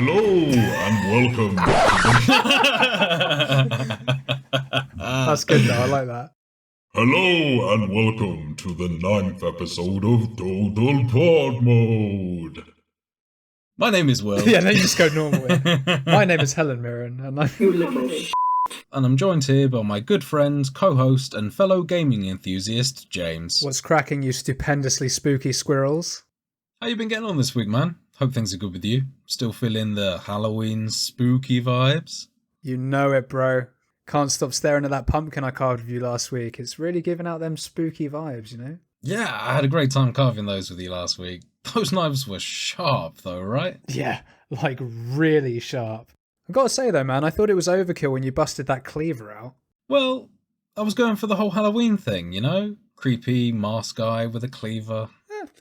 Hello and welcome. That's good though, I like that. Hello and welcome to the 9th episode of Total Pod Mode. My name is Will. Yeah, then you just go normal. My name is Helen Mirren, and I'm joined here by my good friend, co-host, and fellow gaming enthusiast, James. What's cracking, you stupendously spooky squirrels? How you been getting on this week, man? Hope things are good with you. Still feeling the Halloween spooky vibes? You know it, bro. Can't stop staring at that pumpkin I carved with you last week. It's really giving out them spooky vibes, you know? Yeah, I had a great time carving those with you last week. Those knives were sharp, though, right? Yeah, like really sharp. I've got to say, though, man, I thought it was overkill when you busted that cleaver out. Well, I was going for the whole Halloween thing, you know? Creepy mask guy with a cleaver.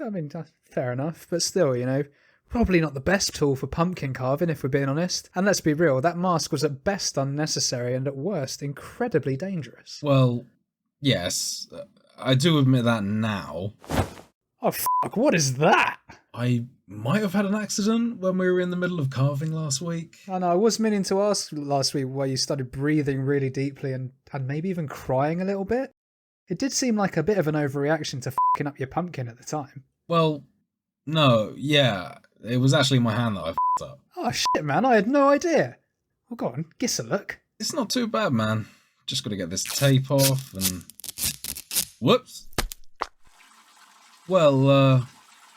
I mean, fair enough, but still, you know, probably not the best tool for pumpkin carving, if we're being honest. And let's be real, that mask was at best unnecessary and at worst incredibly dangerous. Well, yes, I do admit that now. Oh, fuck, what is that? I might have had an accident when we were in the middle of carving last week. I know, I was meaning to ask last week why you started breathing really deeply and maybe even crying a little bit. It did seem like a bit of an overreaction to fucking up your pumpkin at the time. Well, no, yeah, it was actually my hand that I f***ed up. Oh shit, man, I had no idea. Well, go on, give us a look. It's not too bad, man. Just got to get this tape off and... Whoops! Well,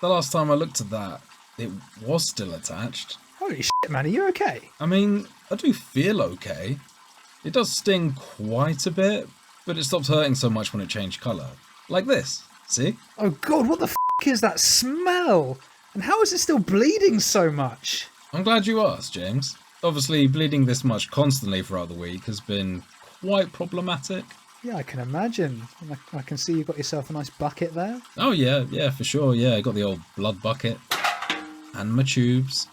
the last time I looked at that, it was still attached. Holy shit, man, are you okay? I mean, I do feel okay. It does sting quite a bit, but it stopped hurting so much when it changed colour. Like this, see? Oh god, what the f*** is that smell? And how is it still bleeding so much? I'm glad you asked, James. Obviously, bleeding this much constantly throughout the week has been quite problematic. Yeah, I can imagine. I can see you've got yourself a nice bucket there. Oh yeah, for sure, yeah. I got the old blood bucket. And my tubes.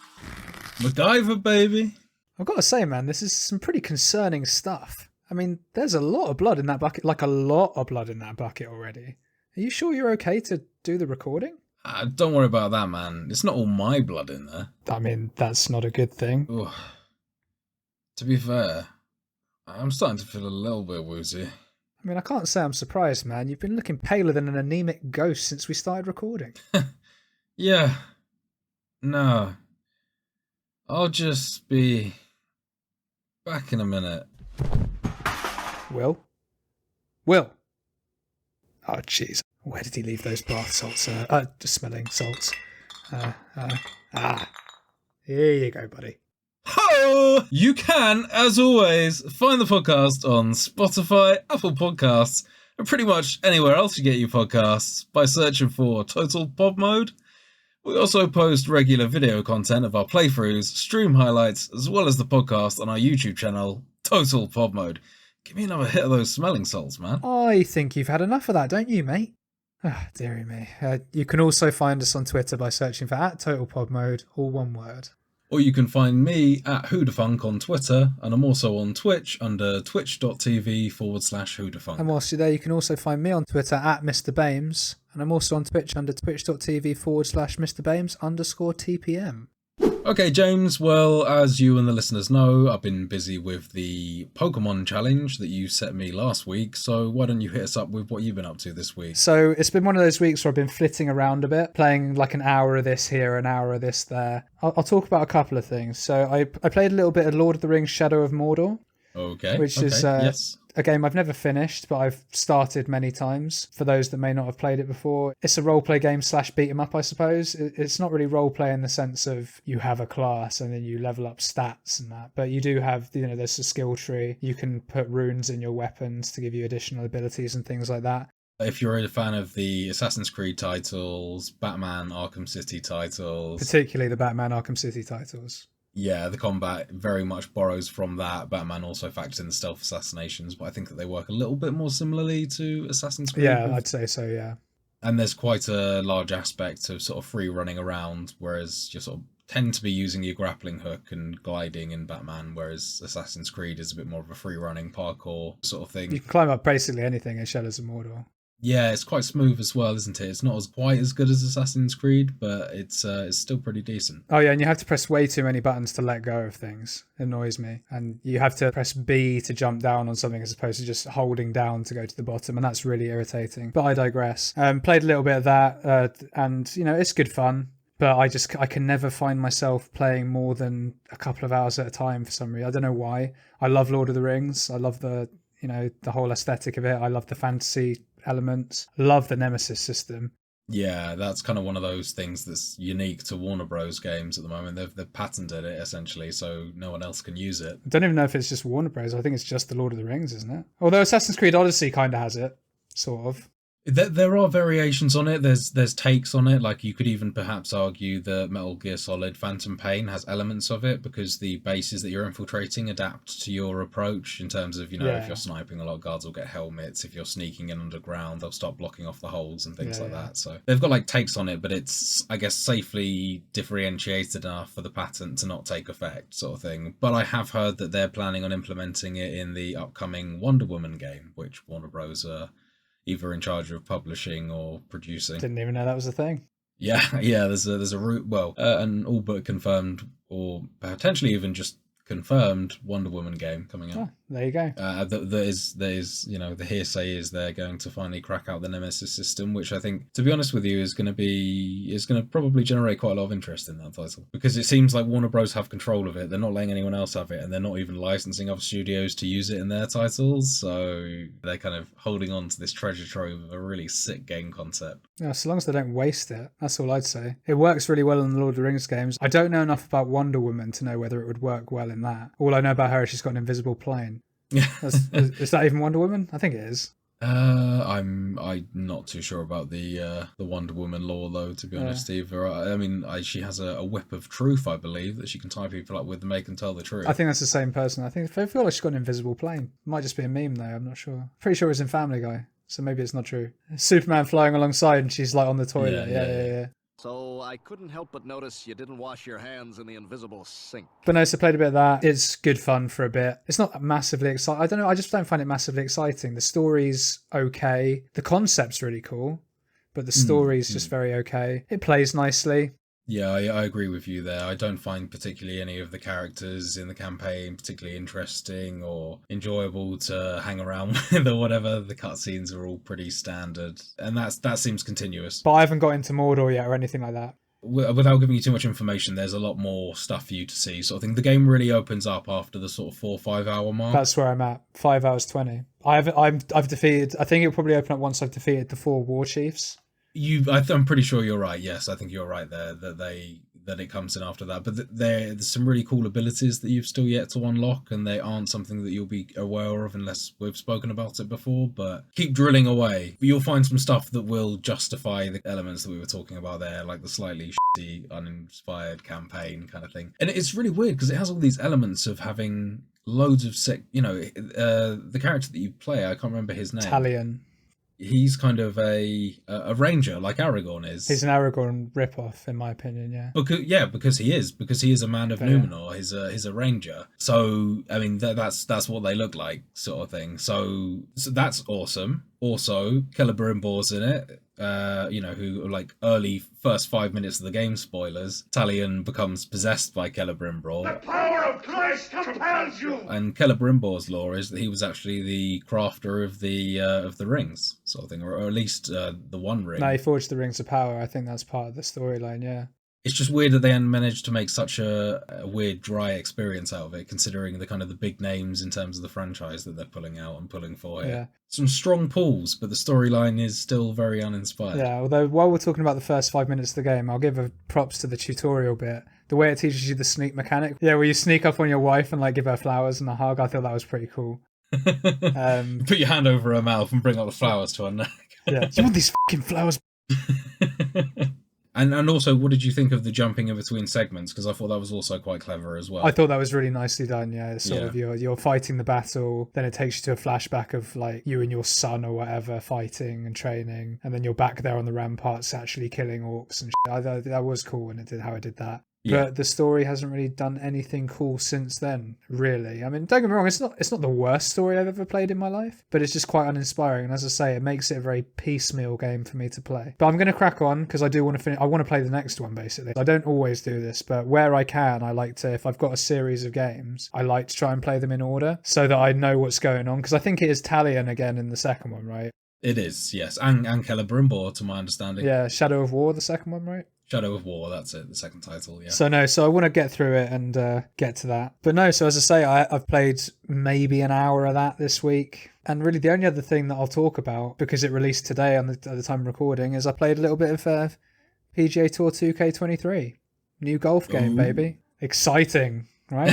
MacGyver, baby. I've got to say, man, this is some pretty concerning stuff. I mean, there's a lot of blood in that bucket, like a lot of blood in that bucket already. Are you sure you're okay to do the recording? Don't worry about that, man. It's not all my blood in there. I mean, that's not a good thing. Ugh. To be fair, I'm starting to feel a little bit woozy. I mean, I can't say I'm surprised, man. You've been looking paler than an anemic ghost since we started recording. Yeah. No. I'll just be back in a minute. Will? Oh, jeez. Where did he leave those bath salts? Smelling salts. Here you go, buddy. Ho! You can, as always, find the podcast on Spotify, Apple Podcasts, and pretty much anywhere else you get your podcasts by searching for Total Pod Mode. We also post regular video content of our playthroughs, stream highlights, as well as the podcast on our YouTube channel, Total Pod Mode. Give me another hit of those smelling salts, man. I think you've had enough of that, don't you, mate? Ah, dearie me. You can also find us on Twitter by searching for @TotalPodMode, all one word. Or you can find me at Hoodafunk on Twitter, and I'm also on Twitch under twitch.tv/Hoodafunk. And whilst you're there, you can also find me on Twitter at Mr. Bames, and I'm also on Twitch under twitch.tv/MrBames_TPM. Okay, James, well, as you and the listeners know, I've been busy with the Pokemon challenge that you set me last week, so why don't you hit us up with what you've been up to this week? So it's been one of those weeks where I've been flitting around a bit, playing like an hour of this here, an hour of this there. I'll talk about a couple of things. So I played a little bit of Lord of the Rings Shadow of Mordor. Okay. Which is yes. a game I've never finished, but I've started many times. For those that may not have played it before, it's a roleplay game / beat 'em up, I suppose. It's not really roleplay in the sense of you have a class and then you level up stats and that, but you do have, you know, there's a skill tree. You can put runes in your weapons to give you additional abilities and things like that. If you're a fan of the Assassin's Creed titles, Batman Arkham City titles, Particularly the Batman Arkham City titles. Yeah, the combat very much borrows from that. Batman also factors in the stealth assassinations, but I think that they work a little bit more similarly to Assassin's Creed. Yeah, I'd say so, yeah. And there's quite a large aspect of sort of free running around, whereas you sort of tend to be using your grappling hook and gliding in Batman, whereas Assassin's Creed is a bit more of a free running parkour sort of thing. You can climb up basically anything in Shadows of Mordor. Yeah, it's quite smooth as well, isn't it? It's not quite as good as Assassin's Creed, but it's still pretty decent. Oh yeah, and you have to press way too many buttons to let go of things. It annoys me. And you have to press B to jump down on something as opposed to just holding down to go to the bottom, and that's really irritating. But I digress. Played a little bit of that, and it's good fun. But I can never find myself playing more than a couple of hours at a time for some reason. I don't know why. I love Lord of the Rings. I love the whole aesthetic of it. I love the fantasy elements. Love the Nemesis system. Yeah, that's kind of one of those things that's unique to Warner Bros. Games at the moment. They've patented it essentially, so no one else can use it. I don't even know if it's just Warner Bros. I think it's just the Lord of the Rings, isn't it? Although Assassin's Creed Odyssey kind of has it, sort of. There are variations on it. There's takes on it. Like you could even perhaps argue that Metal Gear Solid Phantom Pain has elements of it because the bases that you're infiltrating adapt to your approach in terms of, if you're sniping, a lot of guards will get helmets. If you're sneaking in underground, they'll start blocking off the holes and things like that. So they've got like takes on it, but it's, I guess, safely differentiated enough for the patent to not take effect, sort of thing. But I have heard that they're planning on implementing it in the upcoming Wonder Woman game, which Warner Bros. Are either in charge of publishing or producing. Didn't even know that was a thing. Yeah. There's a route. Well, an all but confirmed, or potentially even just confirmed Wonder Woman game coming out. Oh, there you go. There is the hearsay is they're going to finally crack out the Nemesis system, which I think, to be honest with you, is going to probably generate quite a lot of interest in that title, because it seems like Warner Bros. Have control of it. They're not letting anyone else have it, and they're not even licensing other studios to use it in their titles. So they're kind of holding on to this treasure trove of a really sick game concept. Yeah, so long as they don't waste it, that's all I'd say. It works really well in the Lord of the Rings games. I don't know enough about Wonder Woman to know whether it would work well in that. All I know about her is she's got an invisible plane. Is that even Wonder Woman? I think it is. I'm not too sure about the Wonder Woman lore though, to be honest, either. I mean, she has a whip of truth, I believe, that she can tie people up with and make them tell the truth. I think that's the same person. I feel like she's got an invisible plane. Might just be a meme though. I'm not sure. Pretty sure it's in Family Guy, so maybe it's not true. Superman flying alongside and she's like on the toilet. Yeah. So I couldn't help but notice you didn't wash your hands in the invisible sink. But no, so played a bit of that. It's good fun for a bit. It's not massively exciting. I don't know. I just don't find it massively exciting. The story's okay. The concept's really cool, but the story's just very okay. It plays nicely. Yeah, I agree with you there. I don't find particularly any of the characters in the campaign particularly interesting or enjoyable to hang around with or whatever. The cutscenes are all pretty standard, and that seems continuous. But I haven't got into Mordor yet or anything like that. Without giving you too much information, there's a lot more stuff for you to see. So I think the game really opens up after the sort of 4 or 5 hour mark. That's where I'm at. 5 hours 20. I've defeated. I think it'll probably open up once I've defeated the 4 war chiefs. I'm pretty sure you're right. Yes, I think you're right there that it comes in after that. But there's some really cool abilities that you've still yet to unlock, and they aren't something that you'll be aware of unless we've spoken about it before. But keep drilling away. You'll find some stuff that will justify the elements that we were talking about there, like the slightly shitty, uninspired campaign kind of thing. And it's really weird because it has all these elements of having loads of sick. The character that you play, I can't remember his name. Talion. He's kind of a ranger, like Aragorn is. He's an Aragorn ripoff, in my opinion. Yeah. Because he is a man of Numenor. He's a ranger. So I mean, that's what they look like, sort of thing. So that's awesome. Also, Celebrimbor's in it. Who like early first 5 minutes of the game spoilers. Talion becomes possessed by Celebrimbor. The power of Christ compels you. And Celebrimbor's lore is that he was actually the crafter of the rings, sort of thing, or at least the one ring. No, he forged the rings of power. I think that's part of the storyline. Yeah. It's just weird that they hadn't managed to make such a weird, dry experience out of it, considering the kind of the big names in terms of the franchise that they're pulling out and pulling for here. Yeah. Some strong pulls, but the storyline is still very uninspired. Yeah, although while we're talking about the first 5 minutes of the game, I'll give props to the tutorial bit. The way it teaches you the sneak mechanic. Yeah, where you sneak up on your wife and like give her flowers and a hug. I thought that was pretty cool. Put your hand over her mouth and bring out the flowers to her neck. Yeah. You want these fucking flowers? And also, what did you think of the jumping in between segments? Because I thought that was also quite clever as well. I thought that was really nicely done, yeah. It's sort of you're fighting the battle, then it takes you to a flashback of like you and your son or whatever fighting and training, and then you're back there on the ramparts actually killing orcs and shit. I thought that was cool when it did how it did that. but the story hasn't really done anything cool since then, really. I mean, don't get me wrong, it's not the worst story I've ever played in my life, but it's just quite uninspiring. And as I say, it makes it a very piecemeal game for me to play. But I'm going to crack on because I do want to finish. I want to play the next one, basically. I don't always do this, but where I can, I like to, if I've got a series of games, I like to try and play them in order so that I know what's going on. Because I think it is Talion again in the second one, right? It is, yes. And Celebrimbor, to my understanding. Yeah, Shadow of War, the second one, right? Shadow of War, that's it, the second title, yeah. So I want to get through it and get to that. But no, so as I say, I've played maybe an hour of that this week. And really the only other thing that I'll talk about, because it released today at the time of recording, is I played a little bit of PGA Tour 2K23. New golf game, baby. Exciting. Right?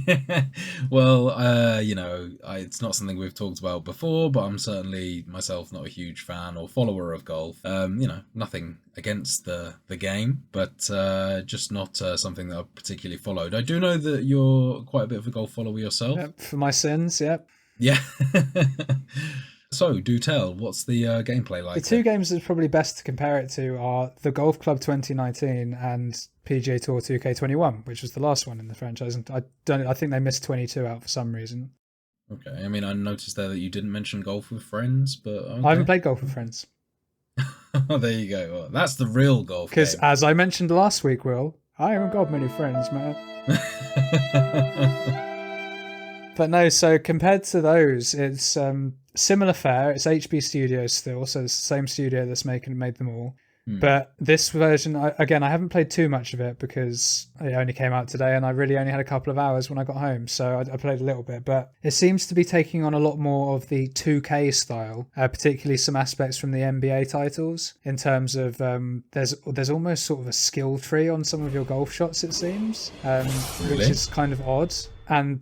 Yeah. Well, it's not something we've talked about before, but I'm certainly myself not a huge fan or follower of golf. Nothing against the game, but just not something that I've particularly followed. I do know that you're quite a bit of a golf follower yourself. Yep, for my sins, yep. Yeah. So, do tell, what's the gameplay like? The two games that's probably best to compare it to are the Golf Club 2019 and PGA Tour 2K21, which was the last one in the franchise. And I think they missed 22 out for some reason. Okay, I mean, I noticed there that you didn't mention Golf with Friends, but okay. I haven't played Golf with Friends. Oh, there you go. Well, that's the real golf game. Because as I mentioned last week, Will, I haven't got many friends, man. But no, so compared to those, it's similar fare. It's HB Studios still, so it's the same studio that's made them all. But this version, I haven't played too much of it because it only came out today and I really only had a couple of hours when I got home. So I played a little bit, but it seems to be taking on a lot more of the 2K style, particularly some aspects from the NBA titles in terms of there's almost sort of a skill tree on some of your golf shots, it seems, Really? Which is kind of odd. And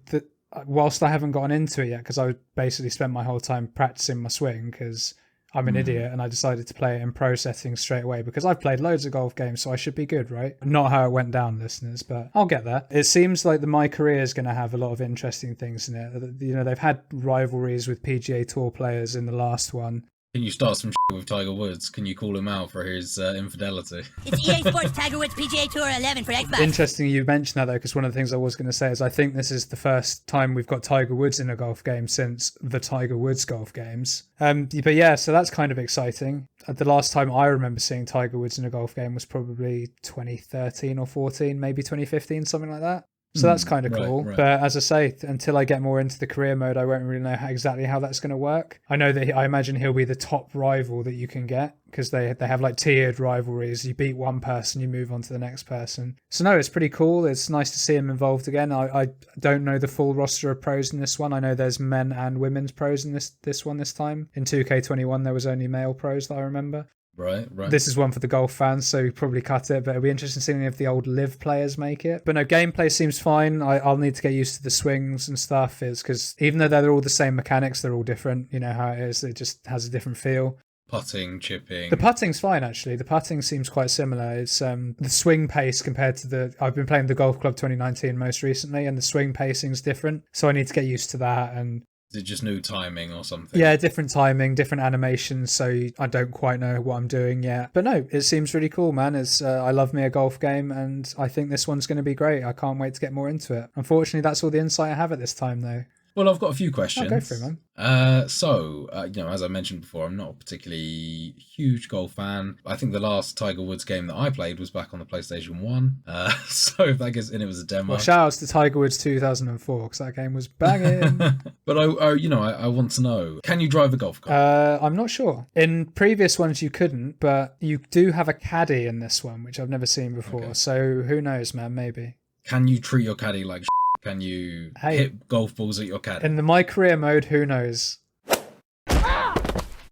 whilst I haven't gotten into it yet, because I basically spent my whole time practicing my swing because I'm an idiot and I decided to play it in pro settings straight away because I've played loads of golf games, so I should be good, right? Not how it went down, listeners, but I'll get there. It seems like My Career is going to have a lot of interesting things in it. You know, they've had rivalries with PGA Tour players in the last one. Can you start some shit with Tiger Woods? Can you call him out for his infidelity? It's EA Sports Tiger Woods PGA Tour 11 for Xbox. Interesting you mentioned that, though, because one of the things I was going to say is I think this is the first time we've got Tiger Woods in a golf game since the Tiger Woods golf games. But yeah, so that's kind of exciting. The last time I remember seeing Tiger Woods in a golf game was probably 2013 or 14, maybe 2015, something like that. So that's kind of cool. Right. But as I say, until I get more into the career mode, I won't really know exactly how that's going to work. I know that I imagine he'll be the top rival that you can get because they have like tiered rivalries. You beat one person, you move on to the next person. So no, it's pretty cool. It's nice to see him involved again. I don't know the full roster of pros in this one. I know there's men and women's pros in this one this time. In 2K21, there was only male pros that I remember. Right. This is one for the golf fans, so you probably cut it, but it'll be interesting seeing if the old live players make it. But no, gameplay seems fine. I'll need to get used to the swings and stuff, is because even though they're all the same mechanics, they're all different. You know how it is. It just has a different feel. Putting, chipping. The putting's fine, actually. The putting seems quite similar. It's the swing pace compared to I've been playing the Golf Club 2019 most recently, and the swing pacing's different. So I need to get used to that. And is it just new timing or something? Yeah, different timing, different animations, so I don't quite know what I'm doing yet. But no, it seems really cool, man. I love me a golf game, and I think this one's going to be great. I can't wait to get more into it. Unfortunately, that's all the insight I have at this time, though. Well, I've got a few questions. Go for it, man. As I mentioned before, I'm not a particularly huge golf fan. I think the last Tiger Woods game that I played was back on the PlayStation 1. And it was a demo. Well, shout outs to Tiger Woods 2004, because that game was banging. But I want to know, can you drive a golf cart? I'm not sure. In previous ones you couldn't, but you do have a caddy in this one, which I've never seen before. Okay. So who knows, man, maybe. Can you treat your caddy like Can you hit golf balls at your caddy? In the My Career mode, who knows?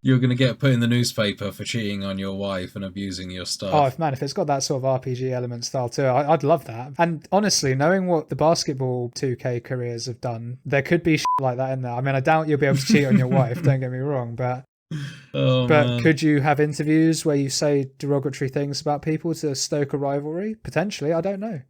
You're going to get put in the newspaper for cheating on your wife and abusing your stuff. Oh, if it's got that sort of RPG element style too, I'd love that. And honestly, knowing what the basketball 2K careers have done, there could be shit like that in there. I mean, I doubt you'll be able to cheat on your wife, don't get me wrong, but could you have interviews where you say derogatory things about people to stoke a rivalry? Potentially, I don't know.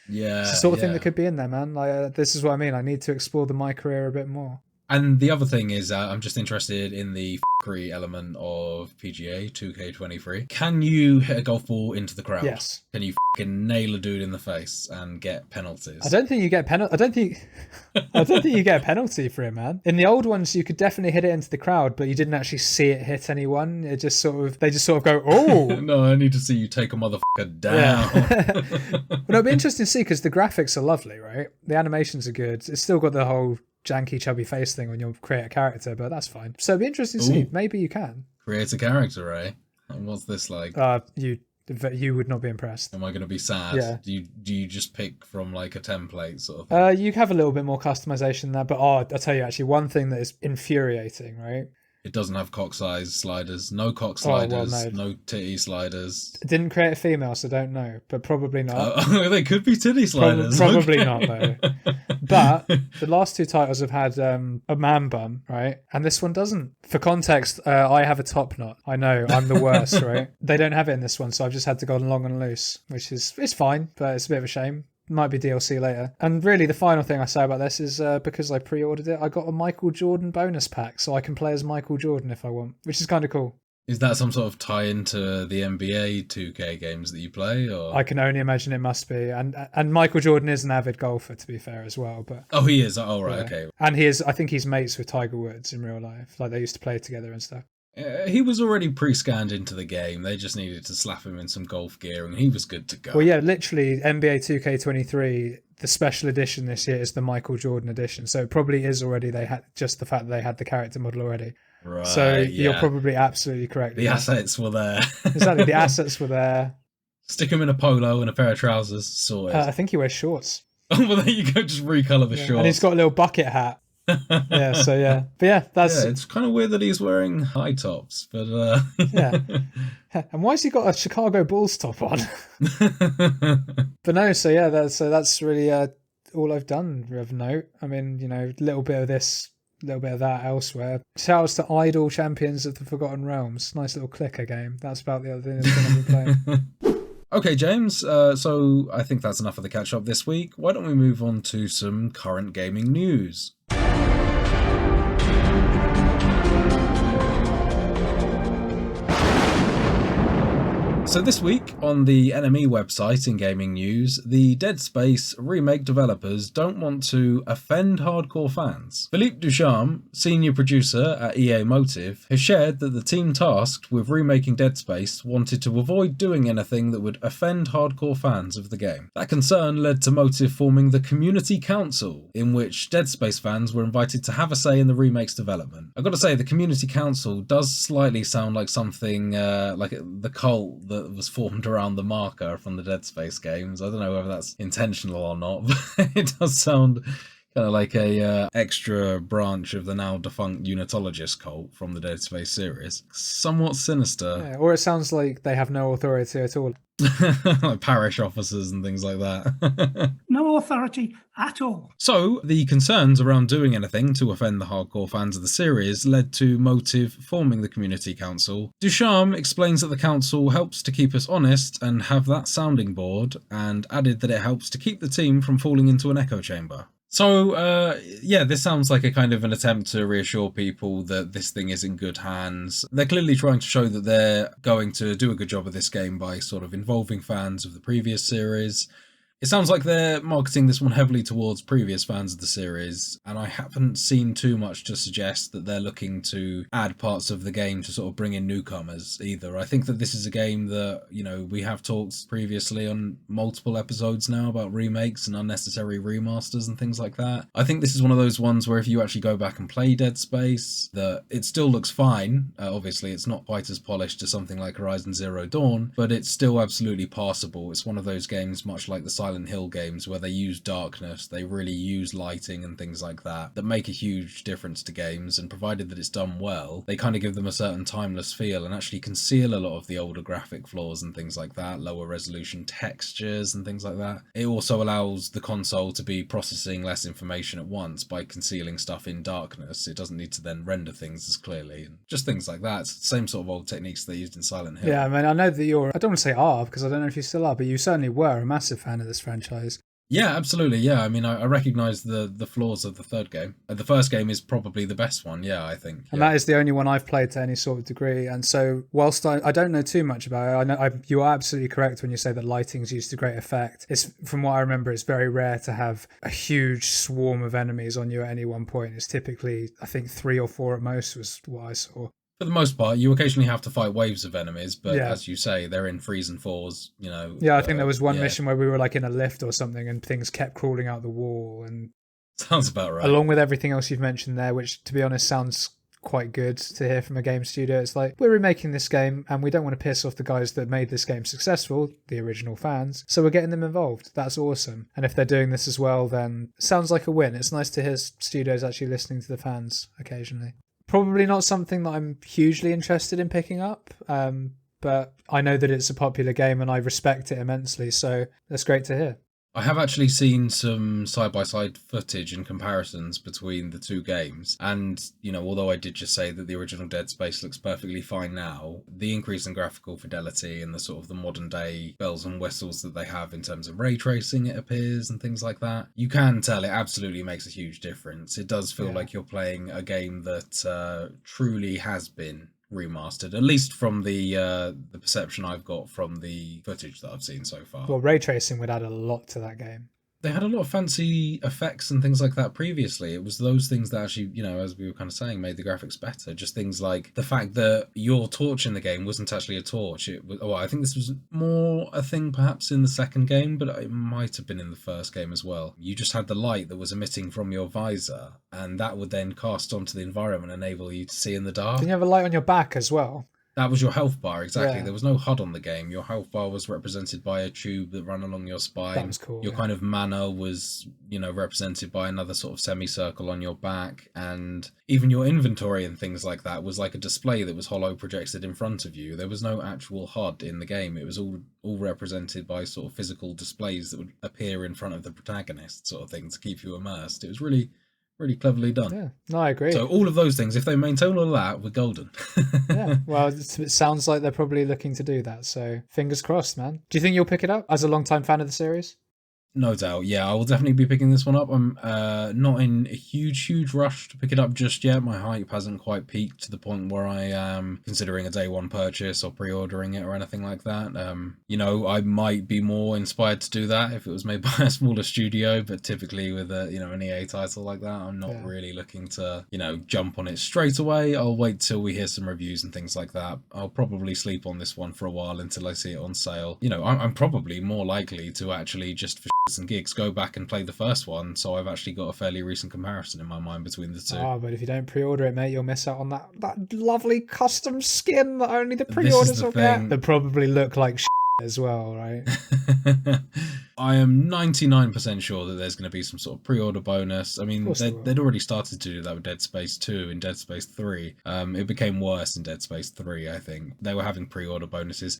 Yeah, it's the sort of thing that could be in there, man. Like this is what I mean. I need to explore the My Career a bit more. And the other thing is, I'm just interested in the f***ery element of PGA 2K23. Can you hit a golf ball into the crowd? Yes. Can you f***ing nail a dude in the face and get penalties? I don't think you get I don't think you get a penalty for it, man. In the old ones, you could definitely hit it into the crowd, but you didn't actually see it hit anyone. It just they just sort of go, oh. No, I need to see you take a motherfucker down. Yeah. Well, it'll be interesting to see because the graphics are lovely, right? The animations are good. It's still got the whole janky, chubby face thing when you create a character, but that's fine. So it'll be interesting to see. Maybe you can create a character, eh? And what's this like? You would not be impressed. Am I going to be sad? Yeah. Do you just pick from like a template sort of thing? You have a little bit more customization there, but I'll tell you actually one thing that is infuriating, right? It doesn't have cock size sliders. No cock sliders. Well, no titty sliders. It didn't create a female, so don't know, but probably not. They could be titty sliders. Probably not, though. But the last two titles have had a man bum, right? And this one doesn't. For context, I have a top knot. I know, I'm the worst, right? They don't have it in this one, so I've just had to go long and loose, which is it's fine, but it's a bit of a shame. Might be DLC later. And really, the final thing I say about this is because I pre-ordered it, I got a Michael Jordan bonus pack, so I can play as Michael Jordan if I want, which is kind of cool. Is that some sort of tie into the NBA 2K games that you play? Or? I can only imagine it must be. And Michael Jordan is an avid golfer, to be fair, as well. But oh, he is? Oh, right, yeah. okay. And I think he's mates with Tiger Woods in real life. Like, they used to play together and stuff. He was already pre-scanned into the game. They just needed to slap him in some golf gear and he was good to go. Well, yeah, literally NBA 2K23, the special edition this year is the Michael Jordan edition. So it probably is already, they had just the fact that they had the character model already. Right, so you're probably absolutely correct. The assets were there. Exactly, the assets were there. Stick him in a polo and a pair of trousers, sorted. I think he wears shorts. Oh, well, there you go, just recolour the shorts. And he's got a little bucket hat. Yeah, so yeah. But yeah, that's... Yeah, it's kind of weird that he's wearing high tops, but... Yeah. And why has he got a Chicago Bulls top on? But no, so yeah, that's really all I've done of note. I mean, you know, a little bit of this, a little bit of that elsewhere. Shoutouts to Idol Champions of the Forgotten Realms. Nice little clicker game. That's about the other thing that's going to be playing. Okay, James, so I think that's enough of the catch-up this week. Why don't we move on to some current gaming news? So this week, on the NME website in gaming news, the Dead Space remake developers don't want to offend hardcore fans. Philippe Ducharme, senior producer at EA Motive, has shared that the team tasked with remaking Dead Space wanted to avoid doing anything that would offend hardcore fans of the game. That concern led to Motive forming the Community Council, in which Dead Space fans were invited to have a say in the remake's development. I've got to say, the Community Council does slightly sound like something like the cult that was formed around the marker from the Dead Space games. I don't know whether that's intentional or not, but it does sound kind of like a extra branch of the now defunct Unitologist cult from the Dead Space series. Somewhat sinister. Yeah, or it sounds like they have no authority at all. Like parish officers and things like that. No authority at all. So, the concerns around doing anything to offend the hardcore fans of the series led to Motive forming the Community Council. Ducharme explains that the council helps to keep us honest and have that sounding board, and added that it helps to keep the team from falling into an echo chamber. So, yeah, this sounds like a kind of an attempt to reassure people that this thing is in good hands. They're clearly trying to show that they're going to do a good job of this game by sort of involving fans of the previous series. It sounds like they're marketing this one heavily towards previous fans of the series, and I haven't seen too much to suggest that they're looking to add parts of the game to sort of bring in newcomers either. I think that this is a game that, you know, we have talked previously on multiple episodes now about remakes and unnecessary remasters and things like that. I think this is one of those ones where if you actually go back and play Dead Space, that it still looks fine. Obviously, it's not quite as polished as something like Horizon Zero Dawn, but it's still absolutely passable. It's one of those games, much like the Silent Hill games, where they use darkness, they really use lighting and things like that make a huge difference to games, and provided that it's done well, they kind of give them a certain timeless feel and actually conceal a lot of the older graphic flaws and things like that, lower resolution textures and things like that. It also allows the console to be processing less information at once by concealing stuff in darkness. It doesn't need to then render things as clearly, and just things like that. It's the same sort of old techniques they used in Silent Hill. Yeah, I mean, I know that I don't want to say are, because I don't know if you still are, but you certainly were a massive fan of this franchise. Yeah, absolutely. Yeah, I mean, I recognise the flaws of the third game. The first game is probably the best one. Yeah, I think. And Yeah. that is the only one I've played to any sort of degree. And so, whilst I don't know too much about it, you are absolutely correct when you say that lighting's used to great effect. It's, from what I remember, it's very rare to have a huge swarm of enemies on you at any one point. It's typically, I think, 3 or 4 at most was what I saw. For the most part, you occasionally have to fight waves of enemies, but Yeah. as you say, they're in threes and fours. Yeah, I think there was one yeah. mission where we were like in a lift or something, and things kept crawling out the wall. And Sounds about right. along with everything else you've mentioned there, which to be honest sounds quite good to hear from a game studio. It's like, we're remaking this game and we don't want to piss off the guys that made this game successful, the original fans, so we're getting them involved. That's awesome. And if they're doing this as well, then it sounds like a win. It's nice to hear studios actually listening to the fans occasionally. Probably not something that I'm hugely interested in picking up, but I know that it's a popular game and I respect it immensely, so that's great to hear. I have actually seen some side-by-side footage and comparisons between the two games. And, although I did just say that the original Dead Space looks perfectly fine now, the increase in graphical fidelity and the sort of the modern day bells and whistles that they have in terms of ray tracing, it appears, and things like that, you can tell it absolutely makes a huge difference. It does feel like you're playing a game that truly has been remastered, at least from the perception I've got from the footage that I've seen so far. Well, ray tracing would add a lot to that game. They had a lot of fancy effects and things like that previously. It was those things that actually, as we were kind of saying, made the graphics better. Just things like the fact that your torch in the game wasn't actually a torch. It was, I think this was more a thing perhaps in the second game, but it might have been in the first game as well. You just had the light that was emitting from your visor, and that would then cast onto the environment and enable you to see in the dark. Didn't you have a light on your back as well? That was your health bar, exactly. Yeah. There was no HUD on the game. Your health bar was represented by a tube that ran along your spine. That was cool. Your kind of mana was, represented by another sort of semicircle on your back. And even your inventory and things like that was like a display that was hollow projected in front of you. There was no actual HUD in the game. It was all represented by sort of physical displays that would appear in front of the protagonist, sort of thing, to keep you immersed. It was really cleverly done. Yeah, no, I agree. So all of those things, if they maintain all of that, we're golden. Yeah, well, it sounds like they're probably looking to do that. So fingers crossed, man. Do you think you'll pick it up as a long-time fan of the series? No doubt, yeah. I will definitely be picking this one up. I'm not in a huge rush to pick it up just yet. My hype hasn't quite peaked to the point where I am considering a day one purchase or pre-ordering it or anything like that. I might be more inspired to do that if it was made by a smaller studio, but typically with an EA title like that, I'm not really looking to, jump on it straight away. I'll wait till we hear some reviews and things like that. I'll probably sleep on this one for a while until I see it on sale. I'm probably more likely to actually just for and gigs go back and play the first one, so I've actually got a fairly recent comparison in my mind between the two. Oh, but if you don't pre-order it, mate, you'll miss out on that lovely custom skin that only the pre-orders will get. That probably look like as well, right? I am 99% sure that there's going to be some sort of pre-order bonus. I mean, they'd already started to do that with Dead Space 2 and Dead Space 3. It became worse in Dead Space 3, I think. They were having pre-order bonuses.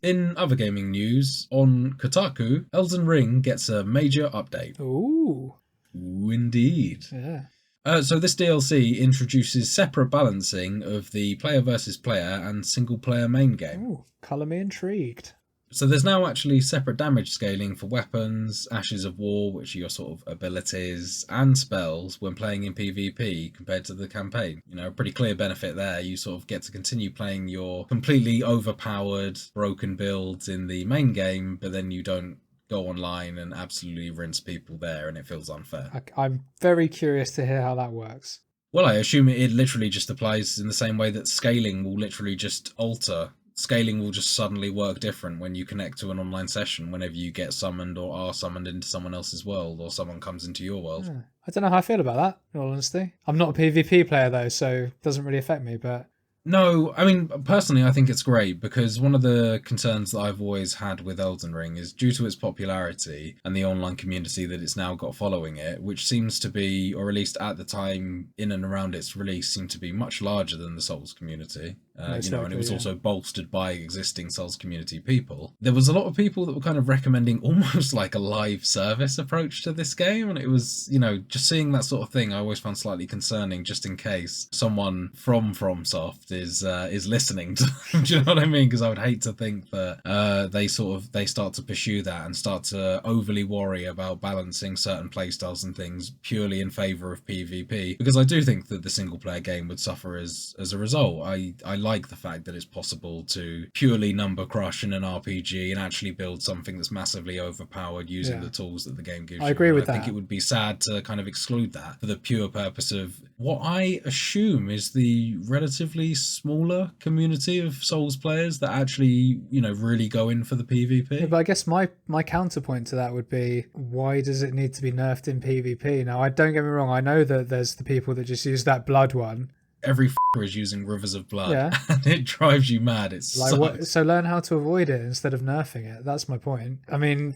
In other gaming news, on Kotaku, Elden Ring gets a major update. Ooh, indeed. Yeah. So this DLC introduces separate balancing of the player versus player and single player main game. Ooh, colour me intrigued. So there's now actually separate damage scaling for weapons, Ashes of War, which are your sort of abilities, and spells when playing in PvP compared to the campaign. A pretty clear benefit there. You sort of get to continue playing your completely overpowered, broken builds in the main game, but then you don't go online and absolutely rinse people there, and it feels unfair. I'm very curious to hear how that works. Well, I assume it literally just applies in the same way that scaling will literally just alter. Scaling will just suddenly work different when you connect to an online session whenever you get summoned or are summoned into someone else's world or someone comes into your world. Yeah. I don't know how I feel about that, in all honesty. I'm not a PvP player though, so it doesn't really affect me, but... No, I mean, personally, I think it's great because one of the concerns that I've always had with Elden Ring is due to its popularity and the online community that it's now got following it, which seems to be, or at least at the time in and around its release, seemed to be much larger than the Souls community. Most and it likely, was yeah. also bolstered by existing Souls community people. There was a lot of people that were kind of recommending almost like a live service approach to this game, and it was, just seeing that sort of thing I always found slightly concerning, just in case someone from FromSoft is listening to them. Do you know what I mean? Because I would hate to think that they start to pursue that and start to overly worry about balancing certain playstyles and things purely in favor of PvP, because I do think that the single player game would suffer as a result. I like the fact that it's possible to purely number crush in an RPG and actually build something that's massively overpowered using the tools that the game gives you. I agree with I that. think it would be sad to kind of exclude that for the pure purpose of what I assume is the relatively smaller community of Souls players that actually, really go in for the PvP. Yeah, but I guess my counterpoint to that would be, why does it need to be nerfed in PvP? Now, I don't get me wrong, I know that there's the people that just use that blood one. Every is using Rivers of Blood, Yeah. and it drives you mad. It's so learn how to avoid it instead of nerfing it. That's my point. I mean,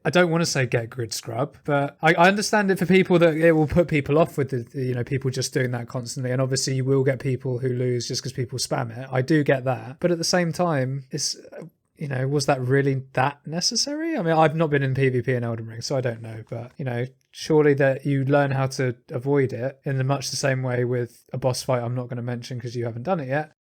I don't want to say get grid scrub, but I understand it for people that it will put people off with the people just doing that constantly, and obviously you will get people who lose just because people spam it. I do get that, but at the same time, it's was that really that necessary? I mean, I've not been in PvP in Elden Ring, so I don't know, but surely that you learn how to avoid it in much the same way with a boss fight I'm not going to mention because you haven't done it yet.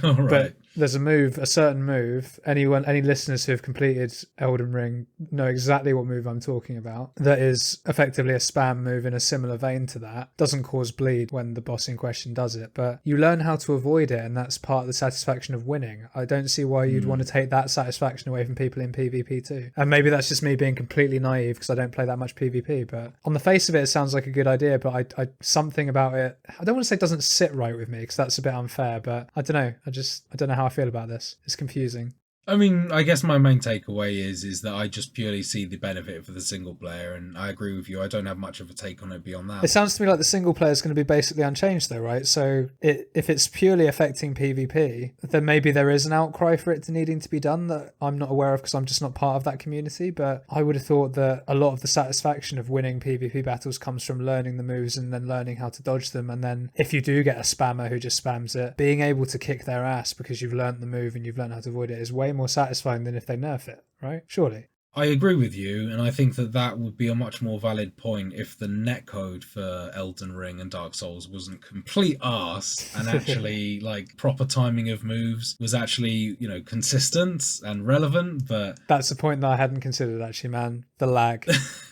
All right. But there's a certain move. Any listeners who have completed Elden Ring know exactly what move I'm talking about. That is effectively a spam move in a similar vein to that. Doesn't cause bleed when the boss in question does it, but you learn how to avoid it, and that's part of the satisfaction of winning. I don't see why you'd want to take that satisfaction away from people in PvP too. And maybe that's just me being completely naive because I don't play that much PvP, but on the face of it sounds like a good idea, but I something about it, I don't want to say doesn't sit right with me because that's a bit unfair, but I don't know. I don't know how I feel about this. It's confusing. I mean, I guess my main takeaway is that I just purely see the benefit for the single player, and I agree with you. I don't have much of a take on it beyond that. It sounds to me like the single player is going to be basically unchanged though, right? So if it's purely affecting PvP, then maybe there is an outcry for it to needing to be done that I'm not aware of because I'm just not part of that community. But I would have thought that a lot of the satisfaction of winning PvP battles comes from learning the moves and then learning how to dodge them. And then if you do get a spammer who just spams it, being able to kick their ass because you've learned the move and you've learned how to avoid it is way more satisfying than if they nerf it, right? Surely. I agree with you, and I think that would be a much more valid point if the netcode for Elden Ring and Dark Souls wasn't complete arse and actually proper timing of moves was actually, consistent and relevant. But that's the point that I hadn't considered actually, man. The lag.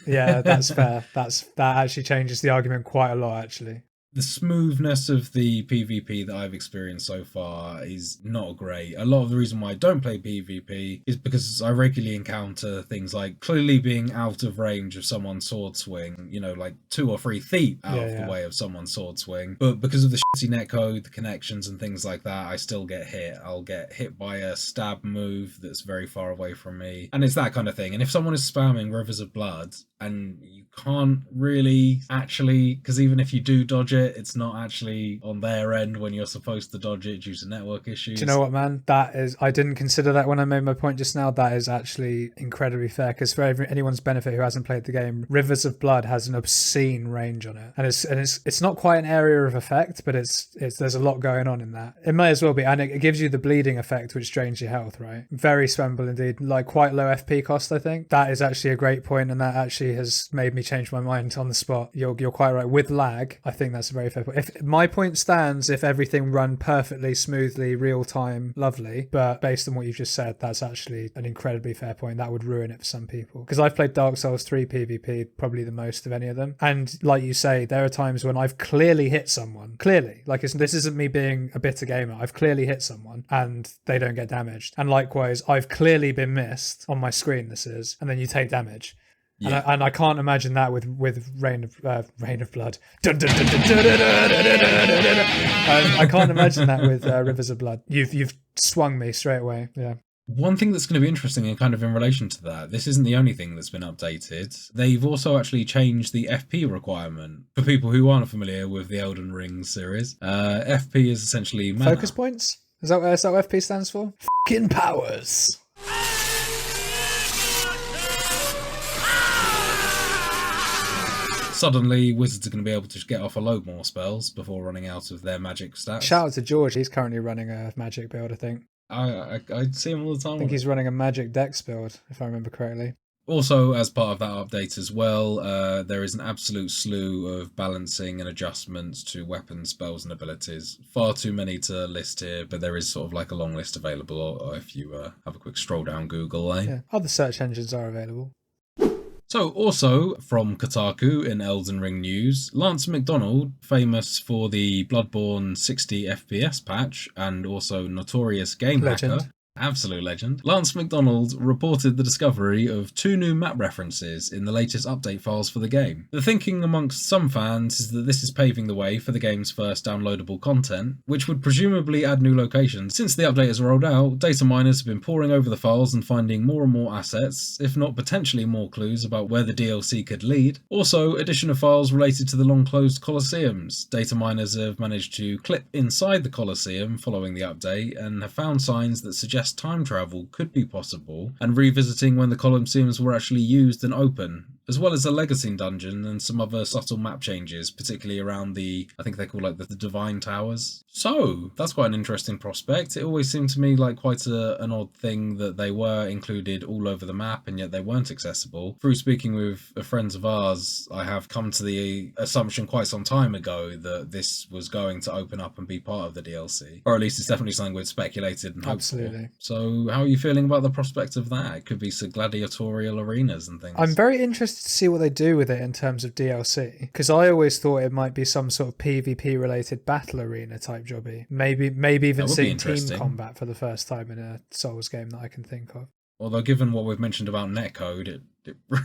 Yeah, that's fair. That actually changes the argument quite a lot actually. The smoothness of the PvP that I've experienced so far is not great. A lot of the reason why I don't play PvP is because I regularly encounter things like clearly being out of range of someone's sword swing, 2 or 3 feet out of the way of someone's sword swing. But because of the shitty netcode, the connections and things like that, I still get hit. I'll get hit by a stab move that's very far away from me. And it's that kind of thing. And if someone is spamming Rivers of Blood and you can't really actually, because even if you do dodge it, it's not actually on their end when you're supposed to dodge it due to network issues. Do you know what, man? I didn't consider that when I made my point just now. That is actually incredibly fair because for anyone's benefit who hasn't played the game, Rivers of Blood has an obscene range on it, and it's not quite an area of effect, but it's there's a lot going on in that. It may as well be, and it gives you the bleeding effect, which drains your health, right? Very spammable indeed, quite low FP cost. I think that is actually a great point, and that actually has made me change my mind on the spot. You're quite right. With lag, I think that's a very fair point. If my point stands, if everything run perfectly smoothly, real time, lovely. But based on what you've just said, that's actually an incredibly fair point. That would ruin it for some people. Because I've played Dark Souls 3 PvP, probably the most of any of them. And like you say, there are times when I've clearly hit someone. Clearly. This isn't me being a bitter gamer. I've clearly hit someone and they don't get damaged. And likewise, I've clearly been missed on my screen, and then you take damage. Yeah. And I can't imagine that with Rain of Blood. I can't imagine that with Rivers of Blood. You've swung me straight away. Yeah. One thing that's going to be interesting and kind of in relation to that, this isn't the only thing that's been updated. They've also actually changed the FP requirement. For people who aren't familiar with the Elden Ring series, FP is essentially mana. Focus points? Is that what FP stands for? Fucking powers. suddenly Wizards are going to be able to get off a load more spells before running out of their magic stats. Shout out to George. He's currently running a magic build, I think. I see him all the time. I think he's running a magic dex build, if I remember correctly. Also, as part of that update as well, there is an absolute slew of balancing and adjustments to weapons, spells, and abilities. Far too many to list here, but there is sort of like a long list available if you have a quick stroll down Google. Yeah, other search engines are available. So, also from Kotaku in Elden Ring news, Lance McDonald, famous for the Bloodborne 60 FPS patch and also notorious game hacker, absolute legend, Lance McDonald reported the discovery of 2 new map references in the latest update files for the game. The thinking amongst some fans is that this is paving the way for the game's first downloadable content, which would presumably add new locations. Since the update has rolled out, data miners have been poring over the files and finding more and more assets, if not potentially more clues about where the DLC could lead. Also, addition of files related to the long-closed Colosseums. Data miners have managed to clip inside the Colosseum following the update and have found signs that suggest time travel could be possible, and revisiting when the Colosseums were actually used and open, as well as a legacy dungeon and some other subtle map changes, particularly around the, I think they're called like the Divine Towers. So, that's quite an interesting prospect. It always seemed to me like quite an odd thing that they were included all over the map and yet they weren't accessible. Through speaking with friends of ours, I have come to the assumption quite some time ago that this was going to open up and be part of the DLC. Or at least it's definitely something we'd speculated and hoped for. So, how are you feeling about the prospect of that? It could be some gladiatorial arenas and things. I'm very interested to see what they do with it in terms of DLC, because I always thought it might be some sort of PvP related battle arena type jobby. Maybe even seeing team combat for the first time in a Souls game that I can think of. Although given what we've mentioned about netcode, it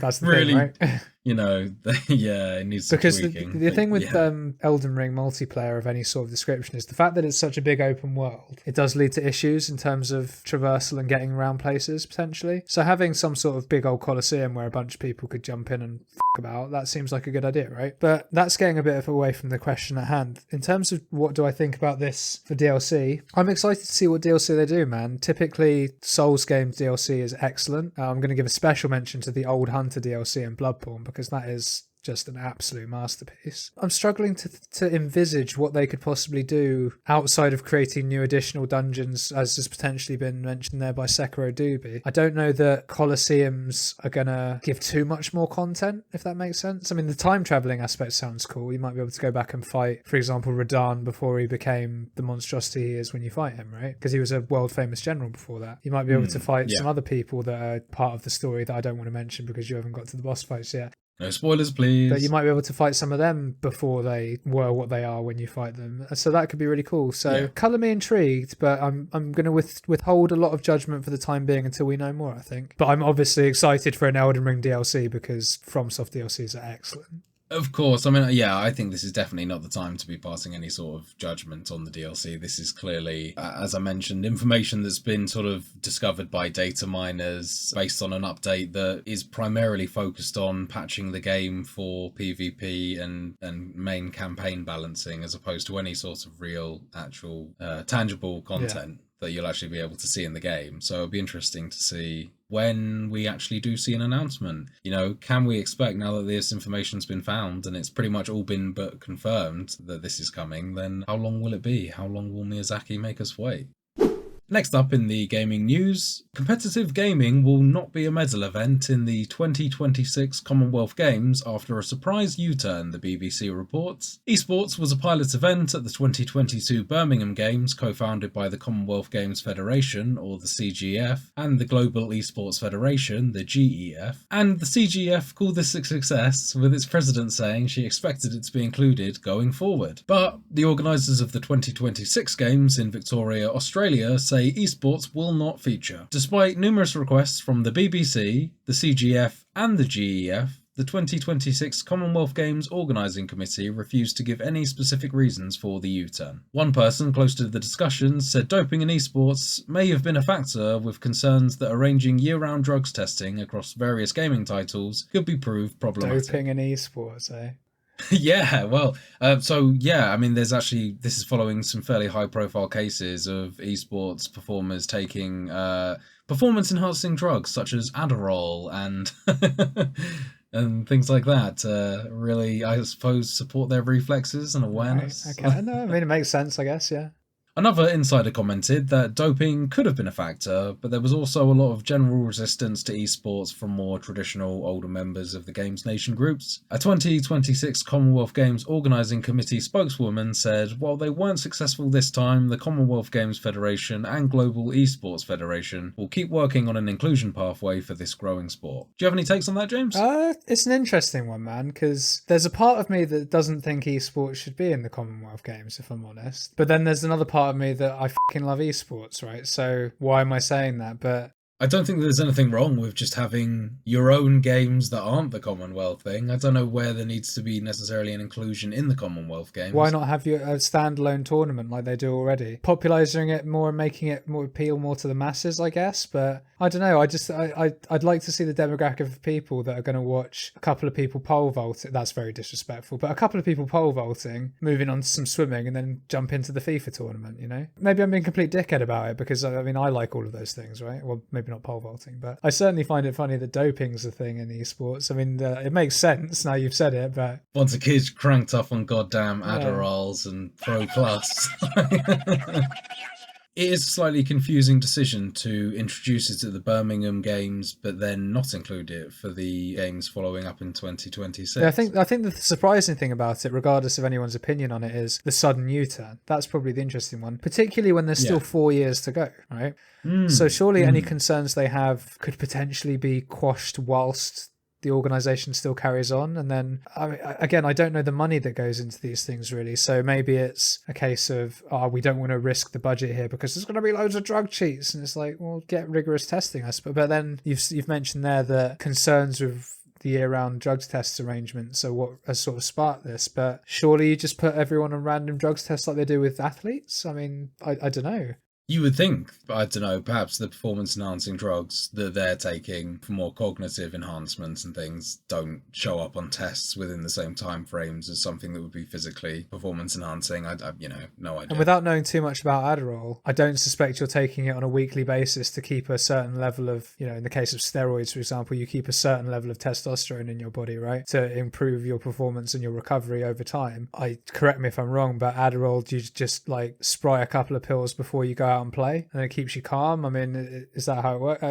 that's the really, thing, right? you know, yeah, it needs some because tweaking. the thing with Elden Ring multiplayer of any sort of description is the fact that it's such a big open world. It does lead to issues in terms of traversal and getting around places potentially. So having some sort of big old Colosseum where a bunch of people could jump in and about, that seems like a good idea, right? But that's getting a bit away from the question at hand. In terms of what do I think about this for DLC, I'm excited to see what DLC they do, man. Typically, Souls games DLC is excellent. I'm going to give a special mention to the Old Hunter DLC and Bloodborne because that is just an absolute masterpiece. I'm struggling to envisage what they could possibly do outside of creating new additional dungeons, as has potentially been mentioned there by Sekiro Doobie. I don't know that Colosseums are going to give too much more content, if that makes sense. I mean, the time travelling aspect sounds cool. You might be able to go back and fight, for example, Radahn before he became the monstrosity he is when you fight him, right? Because he was a world-famous general before that. You might be able to fight some other people that are part of the story that I don't want to mention because you haven't got to the boss fights yet. No spoilers, please. But you might be able to fight some of them before they were what they are when you fight them. So that could be really cool. So colour me intrigued, but I'm going to withhold a lot of judgment for the time being until we know more, I think. But I'm obviously excited for an Elden Ring DLC because FromSoft DLCs are excellent. Of course. I mean, yeah, I think this is definitely not the time to be passing any sort of judgment on the DLC. This is clearly, as I mentioned, information that's been sort of discovered by data miners based on an update that is primarily focused on patching the game for PvP and main campaign balancing as opposed to any sort of real, actual, tangible content that you'll actually be able to see in the game. So it'll be interesting to see when we actually do see an announcement. You know, can we expect, now that this information's been found and it's pretty much all been but confirmed that this is coming, then how long will it be? How long will Miyazaki make us wait? Next up in the gaming news, competitive gaming will not be a medal event in the 2026 Commonwealth Games after a surprise U-turn, the BBC reports. Esports was a pilot event at the 2022 Birmingham Games, co-founded by the Commonwealth Games Federation, or the CGF, and the Global Esports Federation, the GEF. And the CGF called this a success, with its president saying she expected it to be included going forward. But the organisers of the 2026 Games in Victoria, Australia, say esports will not feature. Despite numerous requests from the BBC, the CGF and the GEF, the 2026 Commonwealth Games Organising Committee refused to give any specific reasons for the U-turn. One person close to the discussions said doping in esports may have been a factor, with concerns that arranging year-round drugs testing across various gaming titles could be proved problematic. Doping in esports, eh? Yeah, well, I mean, there's actually, this is following some fairly high-profile cases of esports performers taking performance-enhancing drugs such as Adderall and and things like that. Really, I suppose, support their reflexes and Right, awareness. okay. No, I mean, it makes sense, I guess, yeah. Another insider commented that doping could have been a factor, but there was also a lot of general resistance to esports from more traditional older members of the Games Nation groups. A 2026 Commonwealth Games Organising Committee spokeswoman said, while they weren't successful this time, the Commonwealth Games Federation and Global Esports Federation will keep working on an inclusion pathway for this growing sport. Do you have any takes on that, James? It's an interesting one, man, because there's a part of me that doesn't think esports should be in the Commonwealth Games, if I'm honest. But then there's another part of me that I fucking love esports, right? So why am I saying that? But I don't think there's anything wrong with just having your own games that aren't the Commonwealth thing. I don't know where there needs to be necessarily an inclusion in the Commonwealth Games. why not have a standalone tournament like they do already? Popularising it more and making it more appeal more to the masses, I guess. But I don't know. I'd like to see the demographic of people that are going to watch a couple of people pole vaulting. That's very disrespectful. But a couple of people pole vaulting, moving on to some swimming, and then jump into the FIFA tournament, you know? Maybe I'm being a complete dickhead about it because, I mean, I like all of those things, right? Well, maybe not pole vaulting, but I certainly find it funny that doping's a thing in esports. I mean, it makes sense now you've said it, but... Once a kid's cranked up on goddamn Adderalls and Pro Plus... It is a slightly confusing decision to introduce it at the Birmingham Games, but then not include it for the games following up in 2026. Yeah, I think the surprising thing about it, regardless of anyone's opinion on it, is the sudden U-turn. That's probably the interesting one, particularly when there's still 4 years to go, right? So surely any concerns they have could potentially be quashed whilst the organisation still carries on. And then, again, I don't know the money that goes into these things really. So maybe it's a case of, we don't want to risk the budget here because there's going to be loads of drug cheats. And it's like, well, get rigorous testing, I suppose. But then you've mentioned there that concerns with the year-round drugs tests arrangements are what has sort of sparked this. But surely you just put everyone on random drugs tests like they do with athletes? I mean, I don't know. You would think, I don't know, perhaps the performance-enhancing drugs that they're taking for more cognitive enhancements and things don't show up on tests within the same time frames as something that would be physically performance-enhancing. I no idea. And without knowing too much about Adderall, I don't suspect you're taking it on a weekly basis to keep a certain level of, in the case of steroids, for example, you keep a certain level of testosterone in your body, right, to improve your performance and your recovery over time. Correct me if I'm wrong, but Adderall, do you just like spray a couple of pills before you go out and play and it keeps you calm? I mean, is that how it works?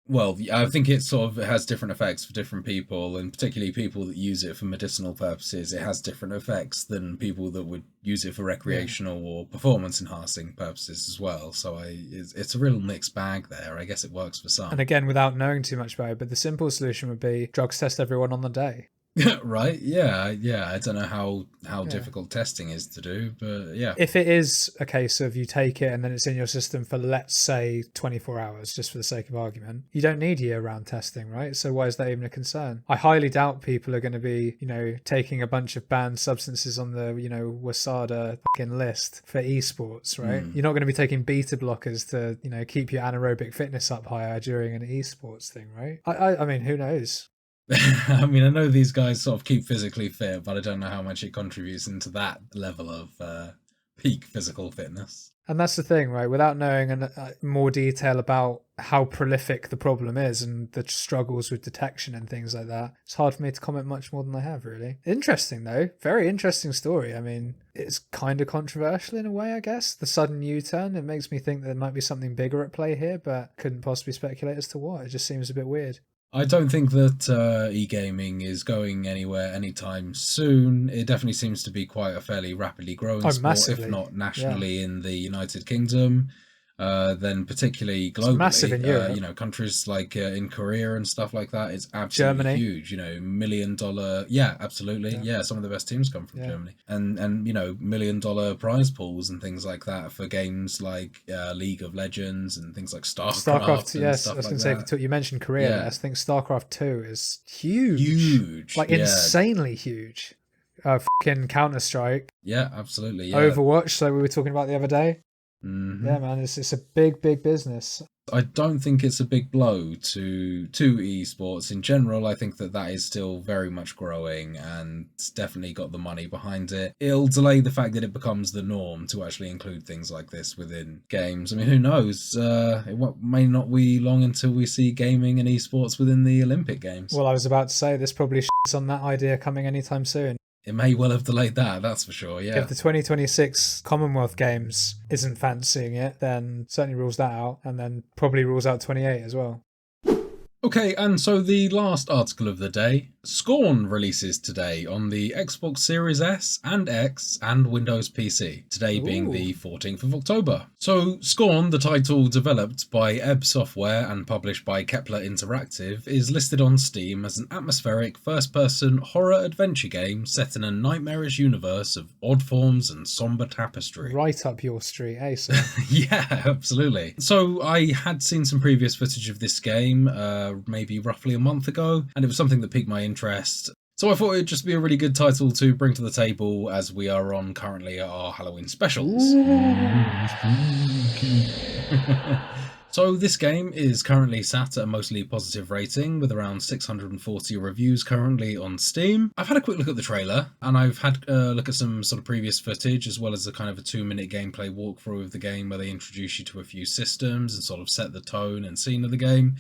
Well, I think it sort of has different effects for different people, and particularly people that use it for medicinal purposes. It has different effects than people that would use it for recreational or performance-enhancing purposes as well. So it's a real mixed bag there. I guess it works for some. And again, without knowing too much about it, but the simple solution would be drugs test everyone on the day. Right, yeah. I don't know how difficult testing is to do, but yeah. If it is a case of you take it and then it's in your system for, let's say, 24 hours, just for the sake of argument, you don't need year-round testing, right? So why is that even a concern? I highly doubt people are going to be, taking a bunch of banned substances on the, WASADA fucking list for esports, right? You're not going to be taking beta blockers to, keep your anaerobic fitness up higher during an esports thing, right? I mean, who knows? I mean, I know these guys sort of keep physically fit, but I don't know how much it contributes into that level of peak physical fitness. And that's the thing, right? Without knowing more detail about how prolific the problem is and the struggles with detection and things like that, it's hard for me to comment much more than I have, really. Interesting, though. Very interesting story. I mean, it's kind of controversial in a way, I guess. The sudden U-turn, it makes me think there might be something bigger at play here, but couldn't possibly speculate as to what. It just seems a bit weird. I don't think that e-gaming is going anywhere anytime soon. It definitely seems to be quite a fairly rapidly growing sport, massively. if not nationally in the United Kingdom. Then particularly globally, it's massive in Europe. Countries like in Korea and stuff like that, it's absolutely Germany. huge. $1 million, yeah, absolutely, yeah. Some of the best teams come from Germany, and $1 million prize pools and things like that for games like League of Legends and things like StarCraft. Yes, I was going to say, you mentioned Korea. Yeah. I think StarCraft 2 is huge, like insanely huge. Fucking Counter-Strike. Yeah, absolutely. Yeah. Overwatch, like we were talking about the other day. Yeah, man, it's a big business. I don't think it's a big blow to esports in general. I think that is still very much growing and it's definitely got the money behind it. It'll delay the fact that it becomes the norm to actually include things like this within games. I mean, who knows? It may not be long until we see gaming and esports within the Olympic Games. Well, I was about to say, this probably shits on that idea coming anytime soon. It may well have delayed that, that's for sure, yeah. If the 2026 Commonwealth Games isn't fancying it, then certainly rules that out, and then probably rules out 28 as well. Okay, and so the last article of the day, Scorn releases today on the Xbox Series S and X and Windows PC, today being the 14th of October. So Scorn, the title developed by Ebb Software and published by Kepler Interactive, is listed on Steam as an atmospheric first-person horror adventure game set in a nightmarish universe of odd forms and somber tapestry. Right up your street, eh, sir? Yeah, absolutely. So I had seen some previous footage of this game, maybe roughly a month ago, and it was something that piqued my interest. So I thought it'd just be a really good title to bring to the table as we are on currently our Halloween specials. So this game is currently sat at a mostly positive rating with around 640 reviews currently on Steam. I've had a quick look at the trailer and I've had a look at some sort of previous footage as well as a kind of a 2-minute gameplay walkthrough of the game where they introduce you to a few systems and sort of set the tone and scene of the game.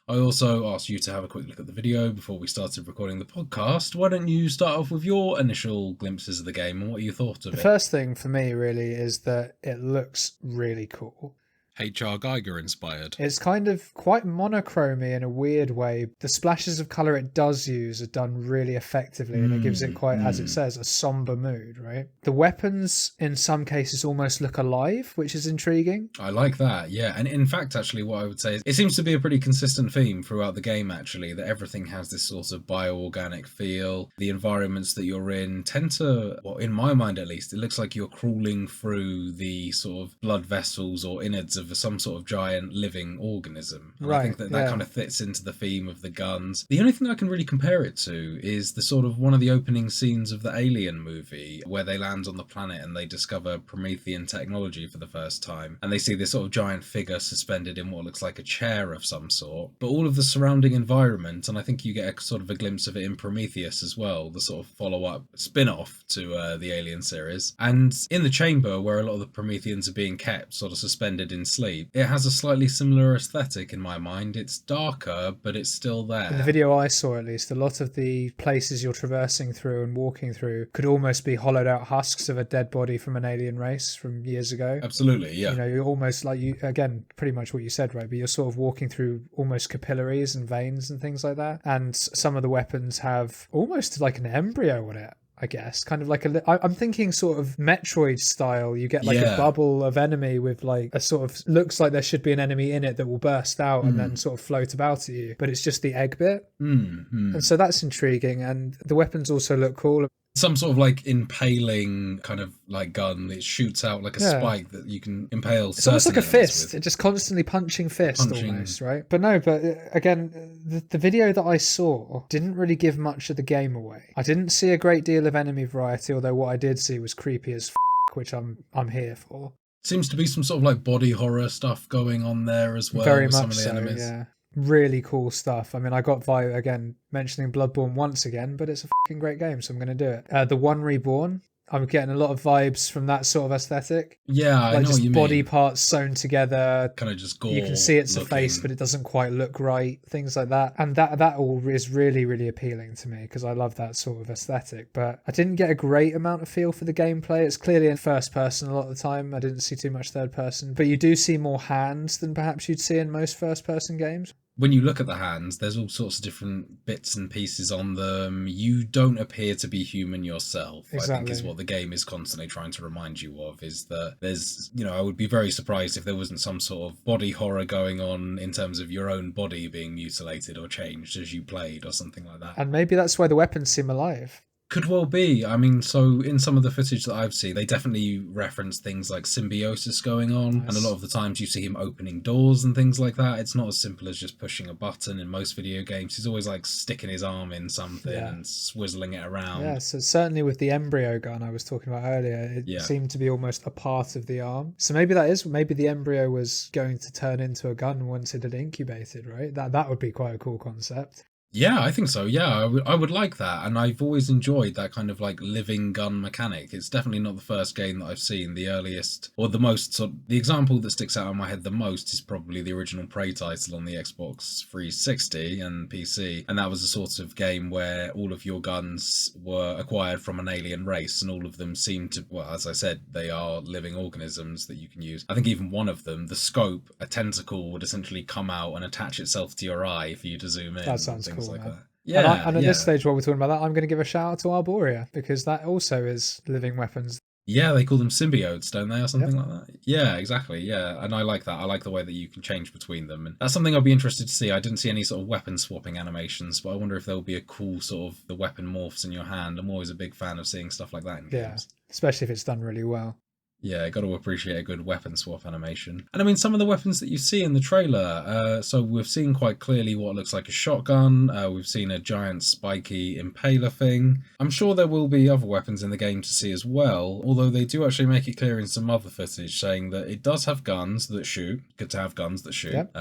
I also asked you to have a quick look at the video before we started recording the podcast. Why don't you start off with your initial glimpses of the game and what you thought of it? The first thing for me really is that it looks really cool. H.R. Geiger inspired. It's kind of quite monochromy in a weird way. The splashes of colour it does use are done really effectively and it gives it quite, as it says, a somber mood, right? The weapons in some cases almost look alive, which is intriguing. I like that, yeah. And in fact, actually, what I would say is it seems to be a pretty consistent theme throughout the game, actually, that everything has this sort of bioorganic feel. The environments that you're in tend to, well, in my mind at least, it looks like you're crawling through the sort of blood vessels or innards of some sort of giant living organism. And I think that kind of fits into the theme of the guns. The only thing I can really compare it to is the sort of one of the opening scenes of the Alien movie where they land on the planet and they discover Promethean technology for the first time. And they see this sort of giant figure suspended in what looks like a chair of some sort. But all of the surrounding environment, and I think you get a sort of a glimpse of it in Prometheus as well, the sort of follow-up spin-off to the Alien series. And in the chamber where a lot of the Prometheans are being kept sort of suspended in sleep, it has a slightly similar aesthetic in my mind. It's darker, but it's still there. In the video I saw, at least, a lot of the places you're traversing through and walking through could almost be hollowed out husks of a dead body from an alien race from years ago. Absolutely, yeah. You know, you're almost like, you again, pretty much what you said, right? But you're sort of walking through almost capillaries and veins and things like that. And some of the weapons have almost like an embryo on it, I guess, kind of like I'm thinking sort of Metroid style. You get like a bubble of enemy with like a sort of, looks like there should be an enemy in it that will burst out and then sort of float about at you, but it's just the egg bit. And so that's intriguing, and the weapons also look cool. Some sort of like impaling kind of like gun that shoots out like a spike that you can impale. It's almost like a fist. It's just constantly punching fist almost, right? But no, but again, the video that I saw didn't really give much of the game away. I didn't see a great deal of enemy variety, although what I did see was creepy as which I'm here for. Seems to be some sort of like body horror stuff going on there as well. Very with much some of the so, enemies. yeah. Really cool stuff. I mean, I got vibe again mentioning Bloodborne once again, but it's a fucking great game, so I'm going to do it. The One Reborn, I'm getting a lot of vibes from that sort of aesthetic. Yeah, I like know just what you body mean. parts sewn together. Kind of just gore. You can see it's looking. a face, but it doesn't quite look right. Things like that, and that all is really, really appealing to me because I love that sort of aesthetic. But I didn't get a great amount of feel for the gameplay. It's clearly in first person a lot of the time. I didn't see too much third person, but you do see more hands than perhaps you'd see in most first person games. When you look at the hands, there's all sorts of different bits and pieces on them. You don't appear to be human yourself. Exactly. I think is what the game is constantly trying to remind you of, is that there's, you know, I would be very surprised if there wasn't some sort of body horror going on in terms of your own body being mutilated or changed as you played or something like that. And maybe that's why the weapons seem alive. Could well be. I mean, so in some of the footage that I've seen, they definitely reference things like symbiosis going on. And a lot of the times you see him opening doors and things like that. It's not as simple as just pushing a button in most video games. He's always like sticking his arm in something and swizzling it around. Yeah, so certainly with the embryo gun I was talking about earlier, it seemed to be almost a part of the arm. So maybe maybe the embryo was going to turn into a gun once it had incubated, right? That would be quite a cool concept. Yeah, I think so. Yeah, I would like that. And I've always enjoyed that kind of like living gun mechanic. It's definitely not the first game that I've seen. The earliest, or the most, the example that sticks out in my head the most is probably the original Prey title on the Xbox 360 and PC. And that was a sort of game where all of your guns were acquired from an alien race, and all of them seem to, well, as I said, they are living organisms that you can use. I think even one of them, the scope, a tentacle would essentially come out and attach itself to your eye for you to zoom in. That sounds cool. Like man. that. Yeah, and at this stage while we're talking about that, I'm going to give a shout out to Arborea, because that also is living weapons. Yeah, they call them symbiotes, don't they, or something like that? Yeah, exactly, yeah. And I like that. I like the way that you can change between them. And that's something I'd be interested to see. I didn't see any sort of weapon swapping animations, but I wonder if there'll be a cool sort of the weapon morphs in your hand. I'm always a big fan of seeing stuff like that in games. Especially if it's done really well. Yeah, got to appreciate a good weapon swap animation. And I mean, some of the weapons that you see in the trailer, so we've seen quite clearly what looks like a shotgun, we've seen a giant spiky impaler thing. I'm sure there will be other weapons in the game to see as well, although they do actually make it clear in some other footage saying that it does have guns that shoot. Good to have guns that shoot. Yep.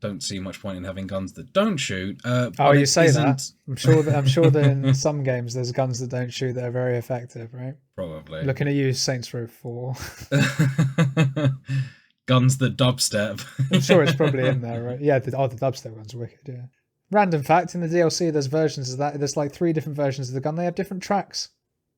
Don't see much point in having guns that don't shoot. Oh, you say that? I'm sure that in some games there's guns that don't shoot that are very effective, right? Probably. Looking at you, Saints Row 4. Guns that dubstep. I'm sure it's probably in there, right? Yeah, the dubstep one's wicked, yeah. Random fact, in the DLC there's versions of that. There's like 3 different versions of the gun. They have different tracks.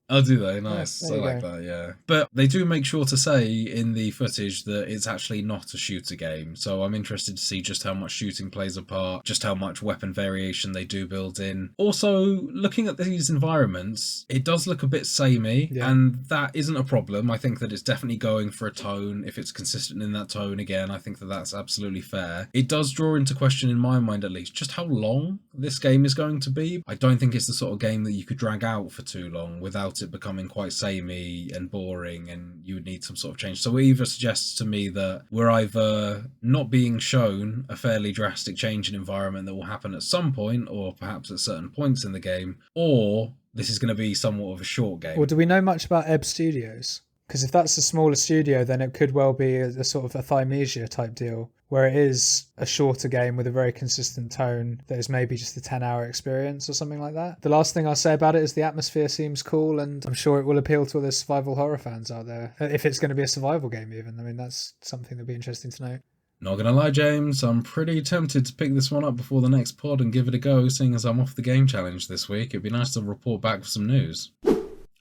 Oh, do they? Nice. Yeah, I like that, yeah. But they do make sure to say in the footage that it's actually not a shooter game. So I'm interested to see just how much shooting plays a part, just how much weapon variation they do build in. Also, looking at these environments, it does look a bit samey, and that isn't a problem. I think that it's definitely going for a tone. If it's consistent in that tone, again, I think that that's absolutely fair. It does draw into question, in my mind at least, just how long this game is going to be. I don't think it's the sort of game that you could drag out for too long without it becoming quite samey and boring, and you would need some sort of change. So it either suggests to me that we're either not being shown a fairly drastic change in environment that will happen at some point, or perhaps at certain points in the game, or this is going to be somewhat of a short game. Well, do we know much about Ebb Studios? Because if that's a smaller studio, then it could well be a sort of a Thymesia type deal, where it is a shorter game with a very consistent tone that is maybe just a 10-hour experience or something like that. The last thing I'll say about it is the atmosphere seems cool, and I'm sure it will appeal to all the survival horror fans out there. If it's going to be a survival game even. I mean, that's something that'd be interesting to know. Not gonna lie, James, I'm pretty tempted to pick this one up before the next pod and give it a go, seeing as I'm off the game challenge this week. It'd be nice to report back with some news.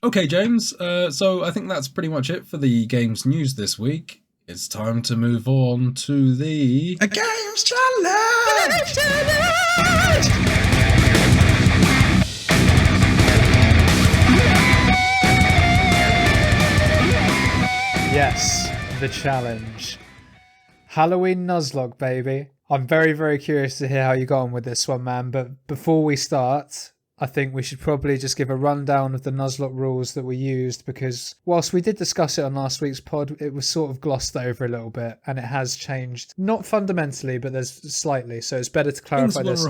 Okay, James, so I think that's pretty much it for the games news this week. It's time to move on to the Games Challenge! Yes, the challenge. Halloween Nuzlocke, baby. I'm very, very curious to hear how you got on with this one, man. But before we start, I think we should probably just give a rundown of the Nuzlocke rules that we used, because whilst we did discuss it on last week's pod, it was sort of glossed over a little bit, and it has changed. Not fundamentally, but there's slightly. So it's better to clarify this.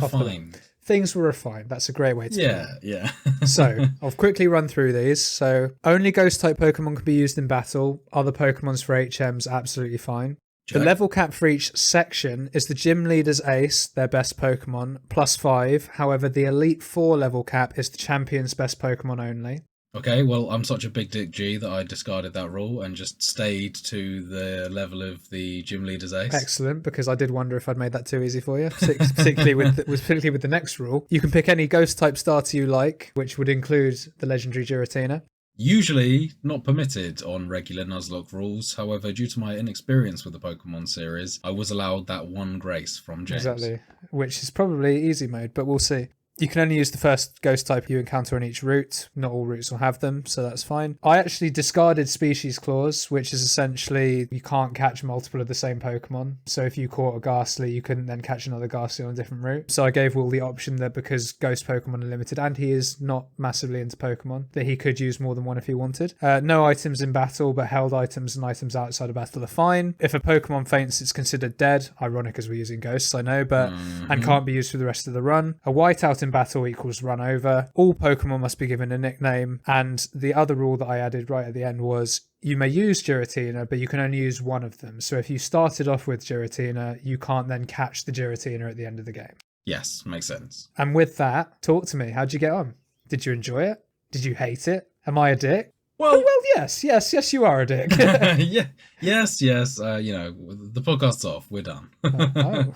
Things were refined. That's a great way to put it. Yeah. So I'll quickly run through these. So only ghost type Pokemon can be used in battle. Other Pokemons for HMs, absolutely fine. Check. The level cap for each section is the gym leader's ace, their best Pokemon, +5. However, the Elite 4 level cap is the champion's best Pokemon only. Okay, well, I'm such a big dick G that I discarded that rule and just stayed to the level of the gym leader's ace. Excellent, because I did wonder if I'd made that too easy for you, particularly with the next rule. You can pick any ghost type starter you like, which would include the legendary Giratina. Usually not permitted on regular Nuzlocke rules. However, due to my inexperience with the Pokemon series, I was allowed that one grace from James. Exactly, which is probably easy mode, but we'll see. You can only use the first ghost type you encounter on each route. Not all routes will have them, so that's fine. I actually discarded species clause, which is essentially you can't catch multiple of the same Pokemon. So if you caught a Ghastly, you couldn't then catch another Ghastly on a different route. So I gave Will the option that because ghost Pokemon are limited, and he is not massively into Pokemon, that he could use more than one if he wanted. No items in battle, but held items and items outside of battle are fine. If a Pokemon faints, it's considered dead. Ironic as we're using ghosts, I know, but and can't be used for the rest of the run. A whiteout in battle equals run over. All Pokemon must be given a nickname. And the other rule that I added right at the end was you may use Giratina, but you can only use one of them. So if you started off with Giratina, you can't then catch the Giratina at the end of the game. Yes, makes sense. And with that, talk to me. How'd you get on? Did you enjoy it? Did you hate it? Am I a dick? Well, yes, you are a dick. Yeah, yes. The podcast's off. We're done. Oh.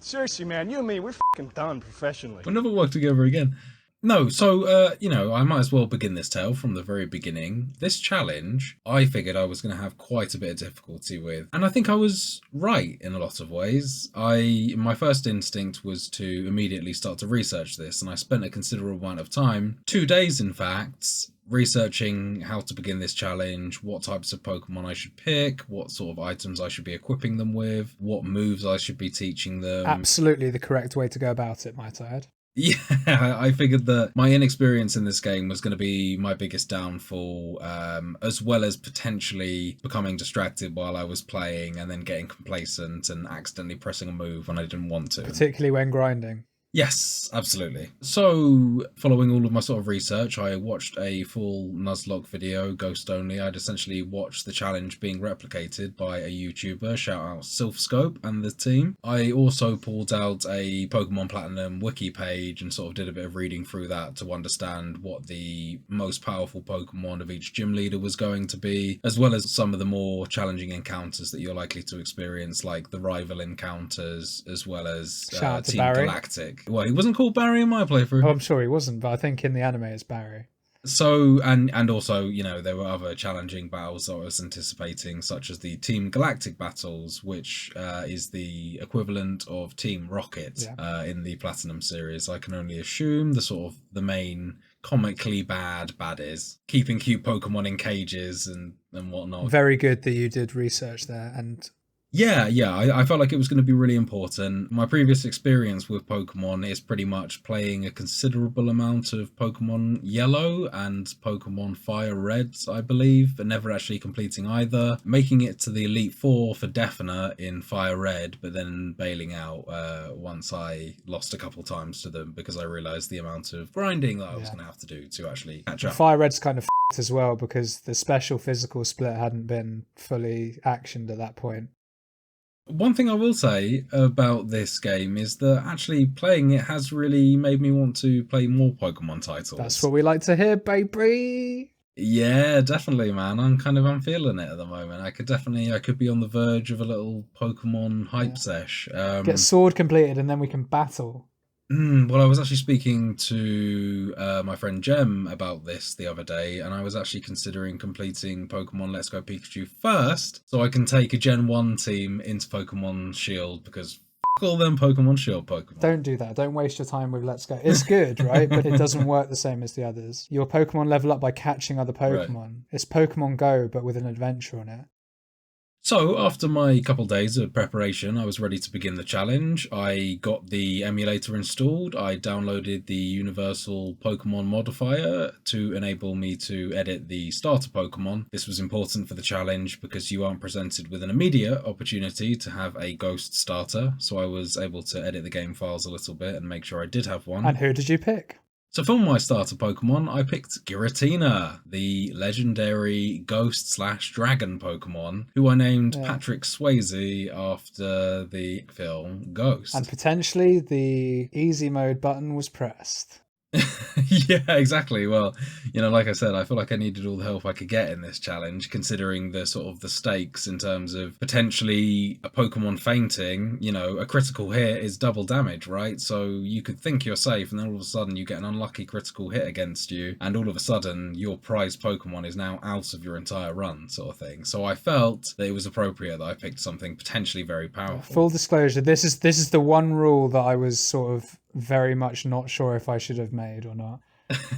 Seriously, man, you and me, we're fucking done professionally. We'll never work together again. No, so, I might as well begin this tale from the very beginning. This challenge, I figured I was going to have quite a bit of difficulty with. And I think I was right in a lot of ways. My first instinct was to immediately start to research this, and I spent a considerable amount of time, 2 days in fact, researching how to begin this challenge, what types of Pokemon I should pick, what sort of items I should be equipping them with, what moves I should be teaching them. Absolutely the correct way to go about it, might I add. Yeah, I figured that my inexperience in this game was going to be my biggest downfall, as well as potentially becoming distracted while I was playing and then getting complacent and accidentally pressing a move when I didn't want to. Particularly when grinding. Yes, absolutely. So, following all of my sort of research, I watched a full Nuzlocke video, Ghost only. I'd essentially watched the challenge being replicated by a YouTuber, shout out Sylphscope and the team. I also pulled out a Pokemon Platinum wiki page and sort of did a bit of reading through that to understand what the most powerful Pokemon of each gym leader was going to be, as well as some of the more challenging encounters that you're likely to experience, like the rival encounters, as well as Team Barry. Galactic. Well, he wasn't called Barry in my playthrough. Oh, I'm sure he wasn't, but I think in the anime it's Barry. So, and also, there were other challenging battles that I was anticipating, such as the Team Galactic battles, which is the equivalent of Team Rocket in the Platinum series. I can only assume the main comically bad baddies, keeping cute Pokemon in cages and whatnot. Very good that you did research there, and Yeah, I felt like it was going to be really important. My previous experience with Pokemon is pretty much playing a considerable amount of Pokemon Yellow and Pokemon Fire Red, I believe, but never actually completing either. Making it to the Elite Four for definite in Fire Red, but then bailing out once I lost a couple times to them because I realised the amount of grinding that I was going to have to do to actually catch up. Fire Red's kind of f***ed as well because the special physical split hadn't been fully actioned at that point. One thing I will say about this game is that actually playing it has really made me want to play more Pokemon titles. That's what we like to hear, baby. Yeah, definitely, man. I'm feeling it at the moment. I could be on the verge of a little Pokemon hype sesh. Get Sword completed and then we can battle. Well, I was actually speaking to my friend Jem about this the other day, and I was actually considering completing Pokemon Let's Go Pikachu first, so I can take a Gen 1 team into Pokemon Shield, because f*** all them Pokemon Shield Pokemon. Don't do that. Don't waste your time with Let's Go. It's good, right? But it doesn't work the same as the others. Your Pokemon level up by catching other Pokemon. Right. It's Pokemon Go, but with an adventure on it. So, after my couple days of preparation, I was ready to begin the challenge. I got the emulator installed. I downloaded the Universal Pokemon Modifier to enable me to edit the starter Pokemon. This was important for the challenge because you aren't presented with an immediate opportunity to have a ghost starter. So I was able to edit the game files a little bit and make sure I did have one. And who did you pick? So for my starter Pokemon, I picked Giratina, the legendary ghost/dragon Pokemon, who I named Patrick Swayze after the film Ghost. And potentially the easy mode button was pressed. Yeah, exactly. Well, like I said, I feel like I needed all the help I could get in this challenge, considering the stakes in terms of potentially a Pokemon fainting. A critical hit is double damage, right? So you could think you're safe, and then all of a sudden you get an unlucky critical hit against you, and all of a sudden your prized Pokemon is now out of your entire run, sort of thing. So I felt that it was appropriate that I picked something potentially very powerful. Full disclosure, this is the one rule that I was sort of very much not sure if I should have made or not.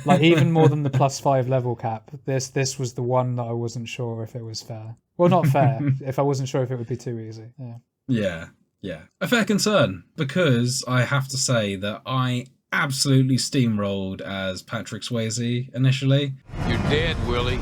Like, even more than the +5 level cap, this was the one that I wasn't sure if it was fair. Well, not fair, if I wasn't sure if it would be too easy. Yeah. A fair concern, because I have to say that I absolutely steamrolled as Patrick Swayze initially. You're dead, Willie.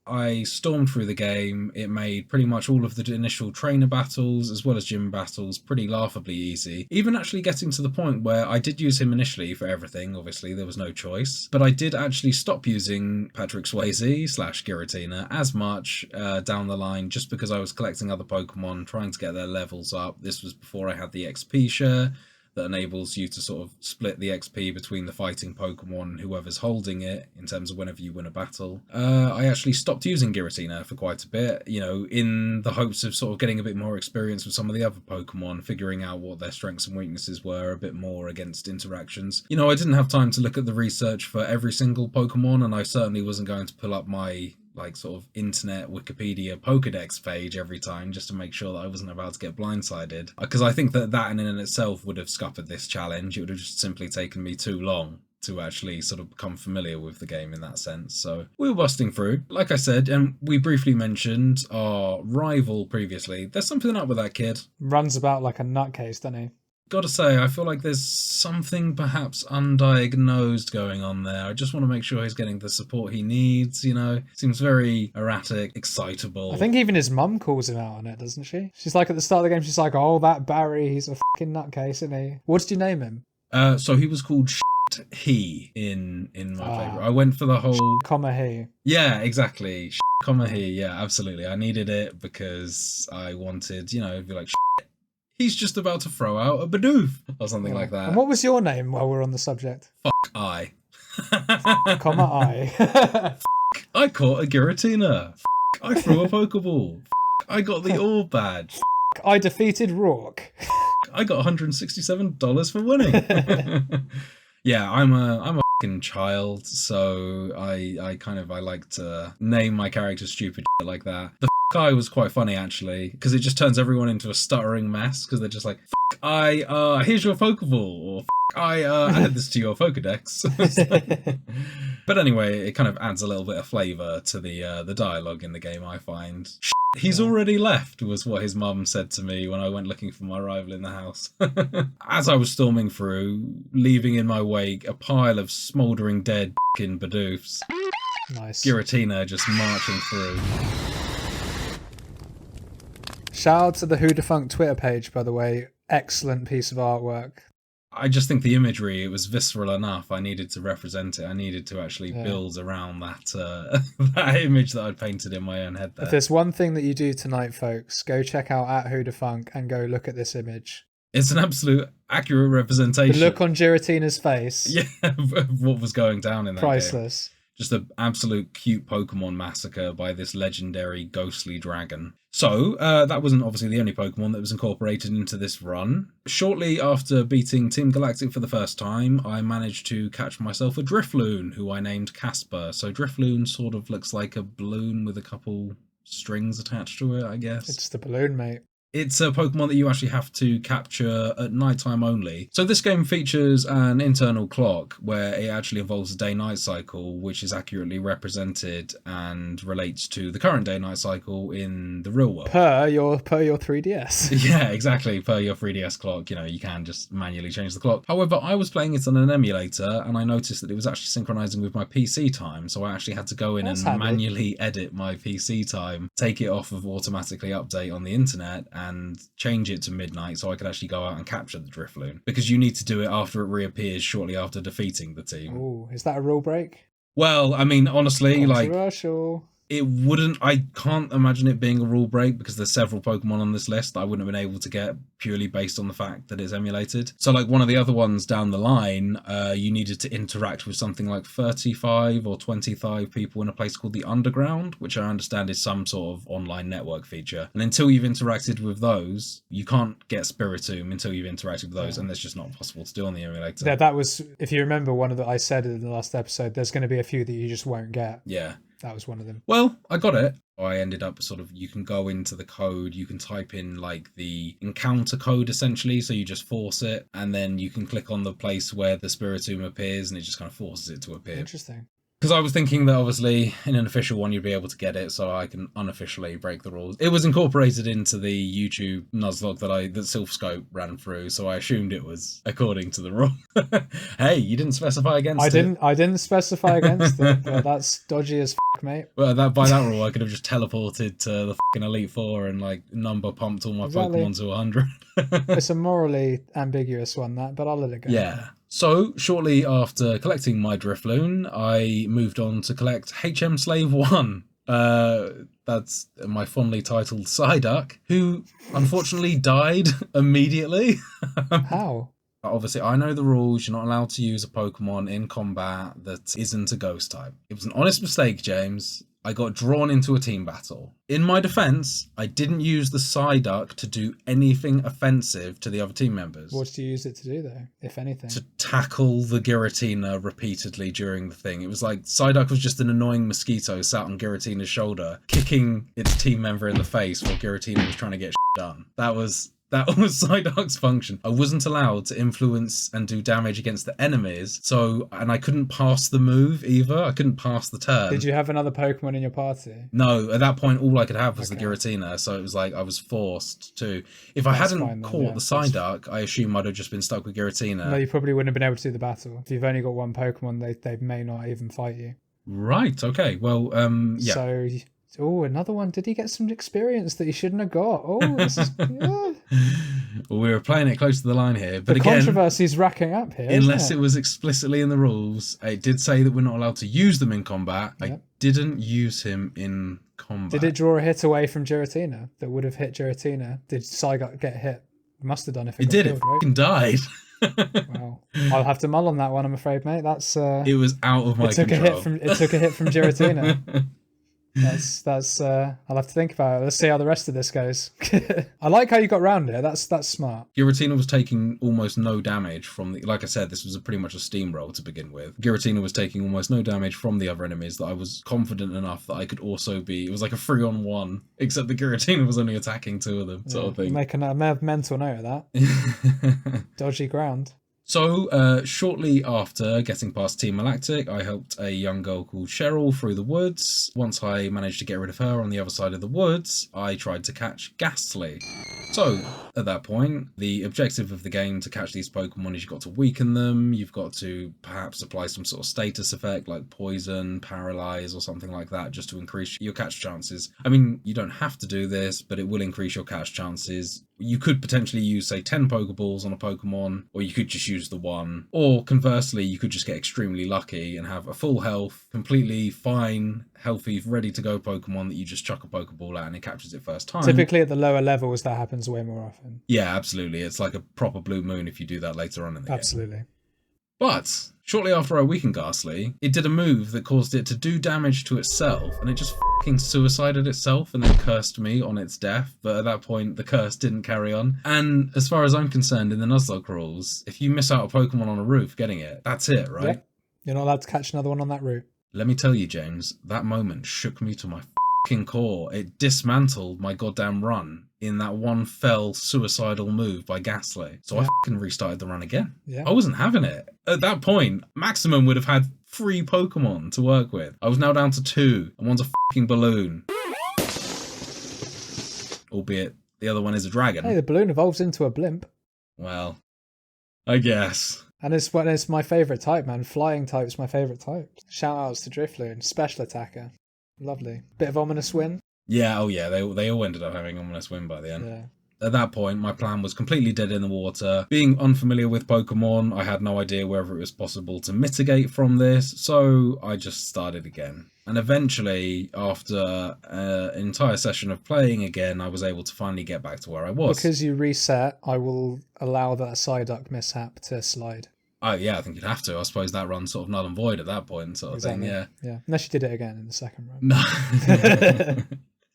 I stormed through the game. It made pretty much all of the initial trainer battles as well as gym battles pretty laughably easy. Even actually getting to the point where I did use him initially for everything, obviously there was no choice. But I did actually stop using Patrick Swayze / Giratina as much down the line just because I was collecting other Pokemon, trying to get their levels up. This was before I had the XP share that enables you to sort of split the XP between the fighting Pokemon and whoever's holding it in terms of whenever you win a battle. I actually stopped using Giratina for quite a bit, you know, in the hopes of sort of getting a bit more experience with some of the other Pokemon, figuring out what their strengths and weaknesses were a bit more against interactions. You know, I didn't have time to look at the research for every single Pokemon, and I certainly wasn't going to pull up my sort of internet Wikipedia Pokedex page every time just to make sure that I wasn't about to get blindsided, because I think that in and itself would have scuppered this challenge. It would have just simply taken me too long to actually sort of become familiar with the game in that sense. So we were busting through, like I said, and we briefly mentioned our rival previously. There's something up with that kid. Runs about like a nutcase, doesn't he? Gotta say, I feel like there's something perhaps undiagnosed going on there. I just want to make sure he's getting the support he needs, you know? Seems very erratic, excitable. I think even his mum calls him out on it, doesn't she? She's like, at the start of the game, she's like, oh, that Barry, he's a fucking nutcase, isn't he? What did you name him? So he was called he in my favourite. I went for the whole... he. Yeah, exactly. He, yeah, absolutely. I needed it because I wanted, you know, be like, he's just about to throw out a Bidoof or something like that. And what was your name while we're on the subject? I. I. I caught a Giratina. I threw a Pokeball. I got the Orb badge. I defeated Rourke. I got $167 for winning. Yeah, I'm a fucking child, so I like to name my characters stupid shit like that. The I was quite funny actually, because it just turns everyone into a stuttering mess, because they're just like, here's your Pokeball, or I added this to your Pokedex. But anyway, it kind of adds a little bit of flavour to the dialogue in the game, I find. He's already left, was what his mum said to me when I went looking for my rival in the house. As I was storming through, leaving in my wake a pile of smouldering dead f***ing Bidoofs. Nice. Giratina just marching through. Shout out to the Who Defunct Twitter page, by the way. Excellent piece of artwork. I just think the imagery, it was visceral enough. I needed to represent it. I needed to actually build around that that image that I'd painted in my own head there. If there's one thing that you do tonight, folks, go check out @WhoDefunct and go look at this image. It's an absolute accurate representation. The look on Giratina's face. Yeah, of what was going down in that Priceless. game. Just an absolute cute Pokemon massacre by this legendary ghostly dragon. So, that wasn't obviously the only Pokemon that was incorporated into this run. Shortly after beating Team Galactic for the first time, I managed to catch myself a Drifloon, who I named Casper. So Drifloon sort of looks like a balloon with a couple strings attached to it, I guess. It's the balloon, mate. It's a Pokemon that you actually have to capture at nighttime only. So this game features an internal clock where it actually involves a day-night cycle, which is accurately represented and relates to the current day-night cycle in the real world. Per your 3DS. Yeah, exactly. Per your 3DS clock, you know, you can just manually change the clock. However, I was playing it on an emulator and I noticed that it was actually synchronizing with my PC time. So I actually had to go in and manually edit my PC time, take it off of automatically update on the internet, and change it to midnight so I could actually go out and capture the Drifloon. Because you need to do it after it reappears shortly after defeating the team. Ooh, is that a rule break? Well, I mean, honestly, controversial. It wouldn't, I can't imagine it being a rule break because there's several Pokemon on this list that I wouldn't have been able to get purely based on the fact that it's emulated. So like one of the other ones down the line, you needed to interact with something like 35 or 25 people in a place called the Underground, which I understand is some sort of online network feature. And until you've interacted with those, you can't get Spiritomb until you've interacted with those, and that's just not possible to do on the emulator. Yeah, that was, if you remember one of the, I said in the last episode, there's going to be a few that you just won't get. Yeah. That was one of them. Well, I got it. I ended up you can go into the code, you can type in like the encounter code essentially, so you just force it, and then you can click on the place where the Spiritomb appears, and it just kind of forces it to appear. Interesting. Because I was thinking that obviously in an official one you'd be able to get it, so I can unofficially break the rules. It was incorporated into the YouTube Nuzlocke that Silphscope ran through, so I assumed it was according to the rule. Hey, you didn't specify against it. I didn't specify against it, but that's dodgy as f***, mate. Well, by that rule, I could have just teleported to the fucking Elite Four and like number pumped all my Pokemon to 100. It's a morally ambiguous one, but I'll let it go. Yeah. So, shortly after collecting my Drifloon, I moved on to collect HM Slave 1. That's my fondly titled Psyduck, who unfortunately died immediately. How? Obviously, I know the rules. You're not allowed to use a Pokemon in combat that isn't a ghost type. It was an honest mistake, James. I got drawn into a team battle. In my defense, I didn't use the Psyduck to do anything offensive to the other team members. What do you use it to do, though, if anything? To tackle the Giratina repeatedly during the thing. It was like Psyduck was just an annoying mosquito sat on Giratina's shoulder, kicking its team member in the face while Giratina was trying to get shit done. That was Psyduck's function. I wasn't allowed to influence and do damage against the enemies, and I couldn't pass the move either. I couldn't pass the turn. Did you have another Pokemon in your party? No, at that point all I could have was the Giratina, so it was like I was forced to. If I hadn't caught the Psyduck, I assume I'd have just been stuck with Giratina. No, you probably wouldn't have been able to do the battle. If you've only got one Pokemon, they may not even fight you. Right, okay, well, yeah. So... Oh, another one. Did he get some experience that he shouldn't have got? Oh, this is... Yeah. Well, we were playing it close to the line here, but the again... controversy's racking up here, unless it was explicitly in the rules, it did say that we're not allowed to use them in combat. Yep. I didn't use him in combat. Did it draw a hit away from Giratina that would have hit Giratina? Did Psyduck get hit? It must have done if it got did. Killed, it fucking died. Well, I'll have to mull on that one, I'm afraid, mate. That's... It was out of my control. It took a hit from Giratina. That's I'll have to think about it. Let's see how the rest of this goes. I like how you got round it. That's smart. Giratina was taking almost no damage from the... Like I said, this was pretty much a steamroll to begin with. Giratina was taking almost no damage from the other enemies that I was confident enough that I could also be... It was like a 3-on-1, except the Giratina was only attacking 2 of them, sort of thing. Make a mental note of that. Dodgy ground. So, shortly after getting past Team Galactic, I helped a young girl called Cheryl through the woods. Once I managed to get rid of her on the other side of the woods, I tried to catch Ghastly. So, at that point, the objective of the game to catch these Pokemon is you've got to weaken them, you've got to perhaps apply some sort of status effect like poison, paralyze, or something like that just to increase your catch chances. I mean, you don't have to do this, but it will increase your catch chances. You could potentially use, say, 10 Pokeballs on a Pokemon, or you could just use the one. Or conversely, you could just get extremely lucky and have a full health, completely fine, healthy, ready to go Pokemon that you just chuck a Pokeball at and it captures it first time. Typically at the lower levels, that happens way more often. Yeah, absolutely. It's like a proper Blue Moon if you do that later on in the game. Absolutely. But shortly after I weakened Ghastly, it did a move that caused it to do damage to itself, and it just fucking suicided itself and then cursed me on its death. But at that point, the curse didn't carry on. And as far as I'm concerned, in the Nuzlocke rules, if you miss out a Pokemon on a roof getting it, that's it, right? Yep. You're not allowed to catch another one on that route. Let me tell you, James, that moment shook me to my fucking core. It dismantled my goddamn run in that one fell suicidal move by Ghastly. So I fucking restarted the run again. Yeah. I wasn't having it. At that point, maximum would have had 3 Pokemon to work with. I was now down to 2, and one's a fucking balloon. Albeit the other one is a dragon. Hey, the balloon evolves into a blimp. Well, I guess. And it's my favourite type, man. Flying type's my favourite type. Shout outs to Drifloon, special attacker. Lovely. Bit of ominous win. Yeah, oh yeah, they all ended up having ominous win by the end. Yeah. At that point, my plan was completely dead in the water. Being unfamiliar with Pokemon, I had no idea whether it was possible to mitigate from this, so I just started again. And eventually, after an entire session of playing again, I was able to finally get back to where I was. Because you reset, I will allow that Psyduck mishap to slide. Oh yeah, I think you'd have to. I suppose that run's sort of null and void at that point, sort of thing, yeah. Yeah, unless you did it again in the second run. No.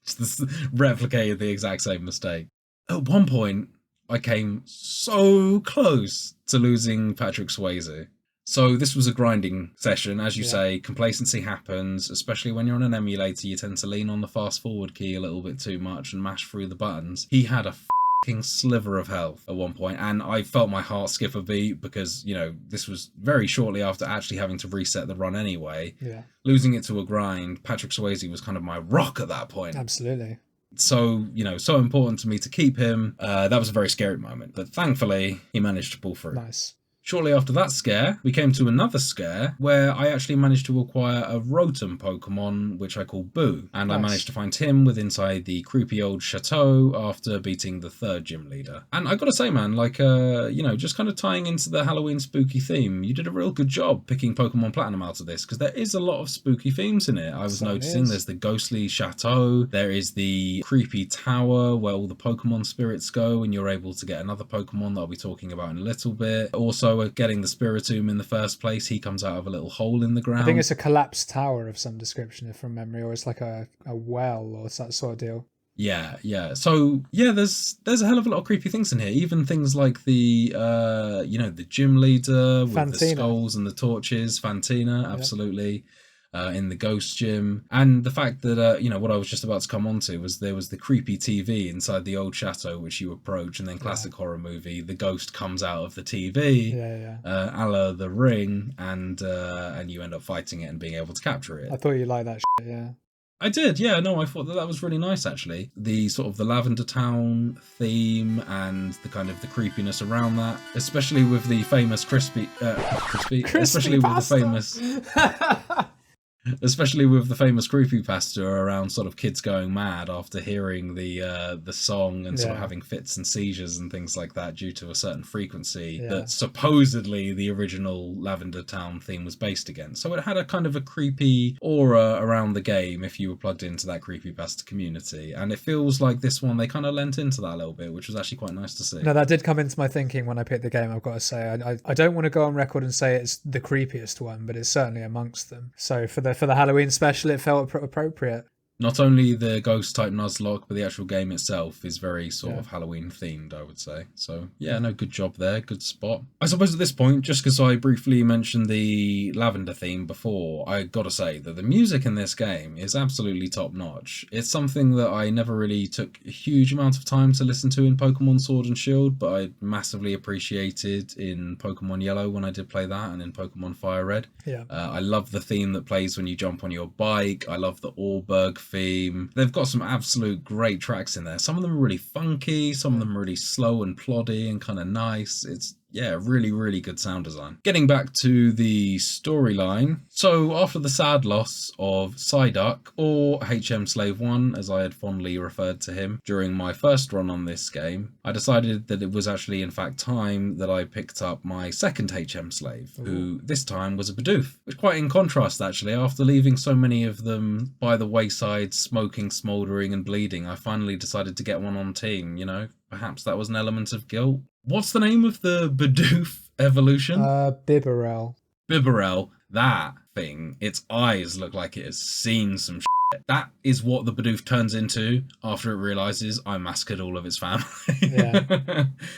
Just replicated the exact same mistake. At one point, I came so close to losing Patrick Swayze. So this was a grinding session. As you Yeah. say, complacency happens, especially when you're on an emulator. You tend to lean on the fast forward key a little bit too much and mash through the buttons. He had a fucking sliver of health at one point, and I felt my heart skip a beat because, you know, this was very shortly after actually having to reset the run anyway. Yeah. Losing it to a grind, Patrick Swayze was kind of my rock at that point. Absolutely. So, you know, so important to me to keep him. That was a very scary moment, but thankfully he managed to pull through. Nice. Shortly after that scare, we came to another scare where I actually managed to acquire a Rotom Pokemon, which I call Boo. And I Nice. managed to find him inside the creepy old chateau after beating the third gym leader. And I gotta say, man, like, you know, just kind of tying into the Halloween spooky theme, you did a real good job picking Pokemon Platinum out of this, because there is a lot of spooky themes in it. I was Certainly noticing is. there's the ghostly chateau, there is the creepy tower where all the Pokemon spirits go, and you're able to get another Pokemon that I'll be talking about in a little bit. Also, getting the Spiritomb in the first place, he comes out of a little hole in the ground. I think it's a collapsed tower of some description, if from memory, or it's like a well or that sort of deal. Yeah. So yeah, there's a hell of a lot of creepy things in here. Even things like the you know, the gym leader with the Fantina. skulls and the torches, Fantina, absolutely. In the ghost gym, and the fact that you know, what I was just about to come on to was there was the creepy TV inside the old chateau which you approach, and then classic horror movie, the ghost comes out of the TV, a la The Ring, and you end up fighting it and being able to capture it. I thought you liked that shit, yeah. I did, yeah. No, I thought that was really nice, actually. The sort of the Lavender Town theme and the kind of the creepiness around that, especially with the famous especially with the famous especially with the famous creepypasta around sort of kids going mad after hearing the song and sort of having fits and seizures and things like that due to a certain frequency that supposedly the original Lavender Town theme was based against. So it had a kind of a creepy aura around the game if you were plugged into that creepypasta community. And it feels like this one, they kind of lent into that a little bit, which was actually quite nice to see. No, that did come into my thinking when I picked the game, I've got to say. I don't want to go on record and say it's the creepiest one, but it's certainly amongst them. So for the Halloween special, it felt appropriate. Not only the ghost type Nuzlocke, but the actual game itself is very sort of Halloween themed, I would say. So yeah, no, good job there, good spot. I suppose at this point, just because I briefly mentioned the lavender theme before, I gotta say that the music in this game is absolutely top notch. It's something that I never really took a huge amount of time to listen to in Pokemon Sword and Shield, but I massively appreciated in Pokemon Yellow when I did play that, and in Pokemon Fire Red. Yeah. I love the theme that plays when you jump on your bike. I love the Orberg theme. They've got some absolute great tracks in there. Some of them are really funky, some of them are really slow and ploddy and kind of nice. It's really, really good sound design. Getting back to the storyline. So after the sad loss of Psyduck, or HM Slave 1, as I had fondly referred to him during my first run on this game, I decided that it was actually in fact time that I picked up my second HM Slave, who this time was a Bidoof. Which quite in contrast actually, after leaving so many of them by the wayside, smoking, smouldering and bleeding, I finally decided to get one on team, you know? Perhaps that was an element of guilt. What's the name of the Bidoof evolution? Bibarel. Bibarel. That thing, its eyes look like it has seen some shit. That is what the Bidoof turns into after it realizes I massacred all of its family. Yeah.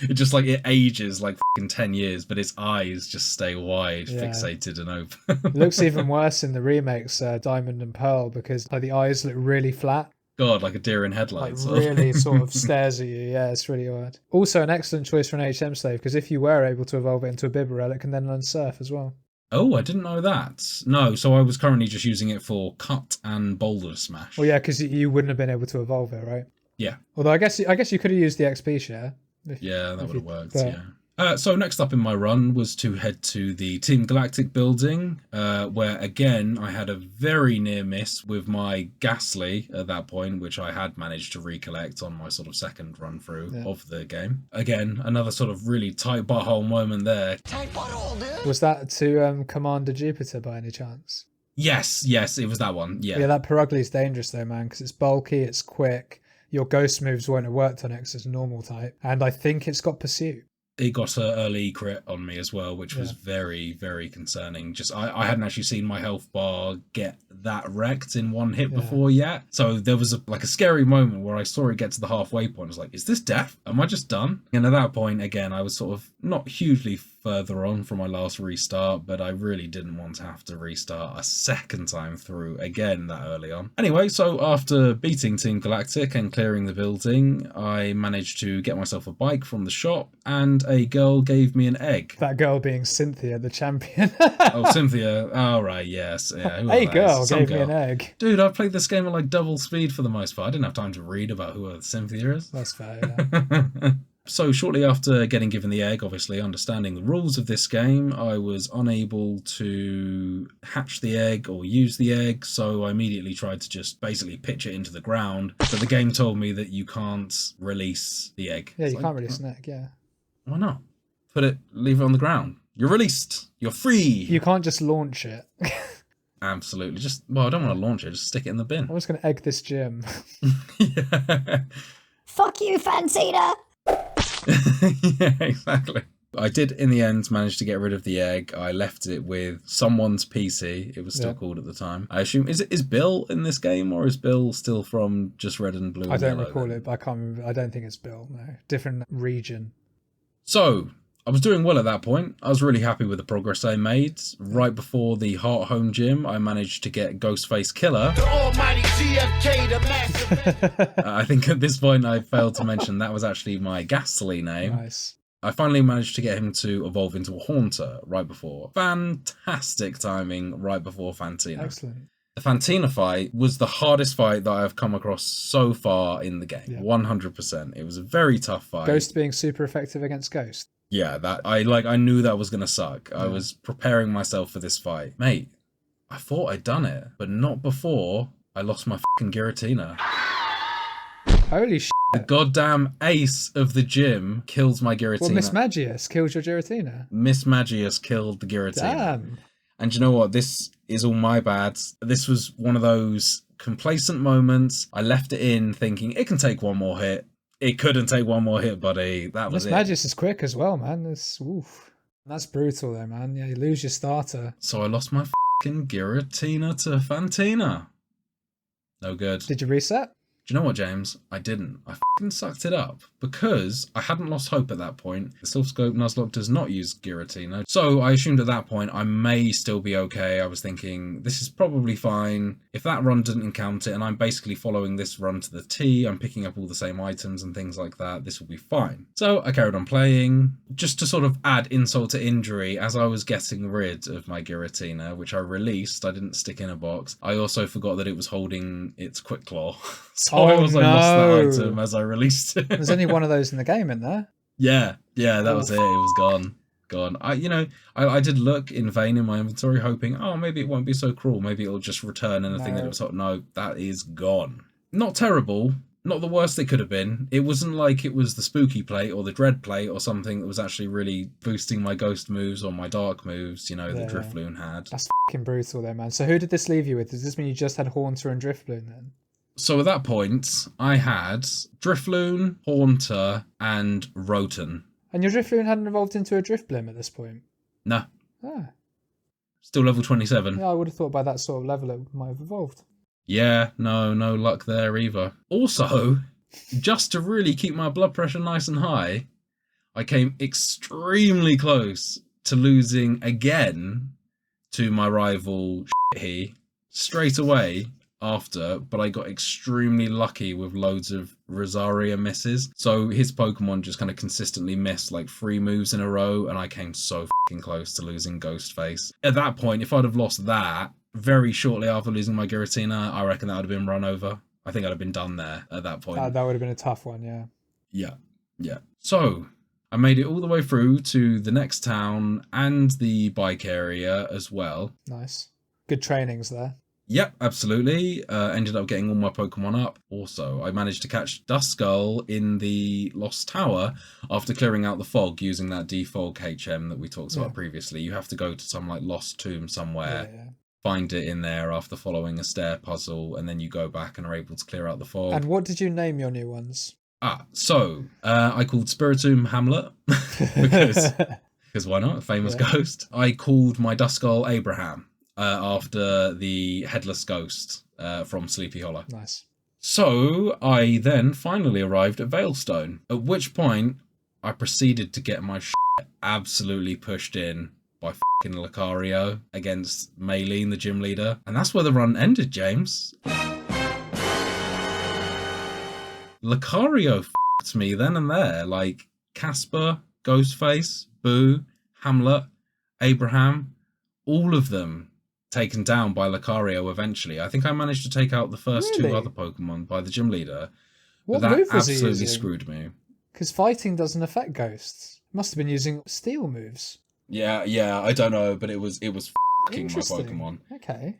It just like, it ages like fucking 10 years, but its eyes just stay wide, fixated and open. It looks even worse in the remakes, Diamond and Pearl, because like the eyes look really flat. God, like a deer in headlights. Like really sort of stares at you. Yeah, it's really odd. Also an excellent choice for an HM Slave, because if you were able to evolve it into a Bibarel, it can then learn Surf as well. Oh, I didn't know that. No, so I was currently just using it for Cut and Boulder Smash. Well, yeah, because you wouldn't have been able to evolve it, right? Yeah. Although I guess you could have used the XP share. Yeah, that would have worked, yeah. So next up in my run was to head to the Team Galactic building, where again I had a very near miss with my Ghastly at that point, which I had managed to recollect on my sort of second run through of the game. Again, another sort of really tight butthole moment there. Tight butthole, dude! Was that to Commander Jupiter by any chance? Yes, it was that one, yeah. Yeah, that Perugly's dangerous though, man, because it's bulky, it's quick, your ghost moves won't have worked on it because it's normal type, and I think it's got Pursuit. It got an early crit on me as well, which was very, very concerning. Just I hadn't actually seen my health bar get that wrecked in one hit before yet. So there was a scary moment where I saw it get to the halfway point. I was like, is this death? Am I just done? And at that point, again, I was sort of not hugely further on from my last restart, but I really didn't want to have to restart a second time through again that early on. Anyway, so after beating Team Galactic and clearing the building, I managed to get myself a bike from the shop, and a girl gave me an egg. That girl being Cynthia, the champion. Oh, Cynthia. Oh, right, yes. Yeah, Hey, girl gave me an egg. Dude, I played this game at like double speed for the most part. I didn't have time to read about who Cynthia is. That's fair, yeah. So shortly after getting given the egg, obviously understanding the rules of this game, I was unable to hatch the egg or use the egg, so I immediately tried to just basically pitch it into the ground. But the game told me that you can't release the egg. Yeah, you can't release an egg, yeah. Why not? Leave it on the ground. You're released. You're free. You can't just launch it. Absolutely. Well, I don't want to launch it. Just stick it in the bin. I'm just going to egg this gym. Yeah. Fuck you, Fantina! Yeah, exactly. I did, in the end, manage to get rid of the egg. I left it with someone's PC. It was still called at the time. I assume, is Bill in this game, or is Bill still from just Red and Blue? I don't recall it, but I can't remember. I don't think it's Bill, no. Different region. So, I was doing well at that point. I was really happy with the progress I made. Right before the Heart Home Gym, I managed to get Ghostface Killer. The almighty GFK, the massive... I think at this point I failed to mention that was actually my Ghastly name. Nice. I finally managed to get him to evolve into a Haunter right before. Fantastic timing right before Fantina. Excellent. The Fantina fight was the hardest fight that I've come across so far in the game. Yeah. 100%. It was a very tough fight. Ghost being super effective against Ghost. Yeah, I knew that was gonna suck. Yeah. I was preparing myself for this fight. Mate, I thought I'd done it, but not before I lost my fucking Giratina. Holy shit. The goddamn ace of the gym kills my Giratina. Well, Miss Magius killed your Giratina. Miss Magius killed the Giratina. Damn. And you know what? This is all my bad. This was one of those complacent moments. I left it in thinking it can take one more hit. It couldn't take one more hit, buddy. That was Miss Magius is quick as well, man. That's brutal though, man. Yeah, you lose your starter. So I lost my fucking Giratina to Fantina. No good. Did you reset? Do you know what, James? I didn't. I fucking sucked it up because I hadn't lost hope at that point. The Silph Scope Nuzlocke does not use Giratina. So I assumed at that point I may still be okay. I was thinking, this is probably fine. If that run didn't encounter it and I'm basically following this run to the T, I'm picking up all the same items and things like that, this will be fine. So I carried on playing, just to sort of add insult to injury. As I was getting rid of my Giratina, which I released, I didn't stick in a box. I also forgot that it was holding its Quick Claw. So I lost that item as I released it. There's only one of those in the game, isn't there? Yeah, that was it. It was gone. I did look in vain in my inventory, hoping, oh, maybe it won't be so cruel. Maybe it'll just return anything that it was hot. No, that is gone. Not terrible. Not the worst it could have been. It wasn't like it was the spooky plate or the dread plate or something that was actually really boosting my ghost moves or my dark moves, that Drifloon had. That's fucking brutal though, man. So who did this leave you with? Does this mean you just had Haunter and Drifloon then? So at that point, I had Drifloon, Haunter, and Roten. And your Drifloon hadn't evolved into a Drifblim at this point? No. Ah. Still level 27. Yeah, I would have thought by that sort of level it might have evolved. Yeah, no luck there either. Also, just to really keep my blood pressure nice and high, I came extremely close to losing again to my rival he straight away after, but I got extremely lucky with loads of Rosaria misses. So his Pokemon just kind of consistently missed like 3 moves in a row, and I came so fucking close to losing Ghostface. At that point, if I'd have lost that very shortly after losing my Giratina, I reckon that would have been run over. I think I'd have been done there at that point. That would have been a tough one, yeah. Yeah. So I made it all the way through to the next town and the bike area as well. Nice. Good trainings there. Yep, absolutely. Ended up getting all my Pokemon up. Also, I managed to catch Duskull in the Lost Tower after clearing out the fog using that defog HM that we talked about previously. You have to go to some like lost tomb somewhere, find it in there after following a stair puzzle, and then you go back and are able to clear out the fog. And what did you name your new ones? So I called Spiritomb Hamlet because why not? A famous ghost. I called my Duskull Abraham. After the headless ghost from Sleepy Hollow. Nice. So I then finally arrived at Veilstone, at which point I proceeded to get my absolutely pushed in by fucking Lucario against Maylene, the gym leader. And that's where the run ended, James. Lucario f***ed me then and there. Like, Casper, Ghostface, Boo, Hamlet, Abraham, all of them taken down by Lucario eventually. I think I managed to take out the first two other Pokemon by the gym leader. What but that move was he absolutely using? screwed me. Because fighting doesn't affect ghosts. Must have been using steel moves. Yeah, I don't know, but it was f***ing my Pokemon. Okay.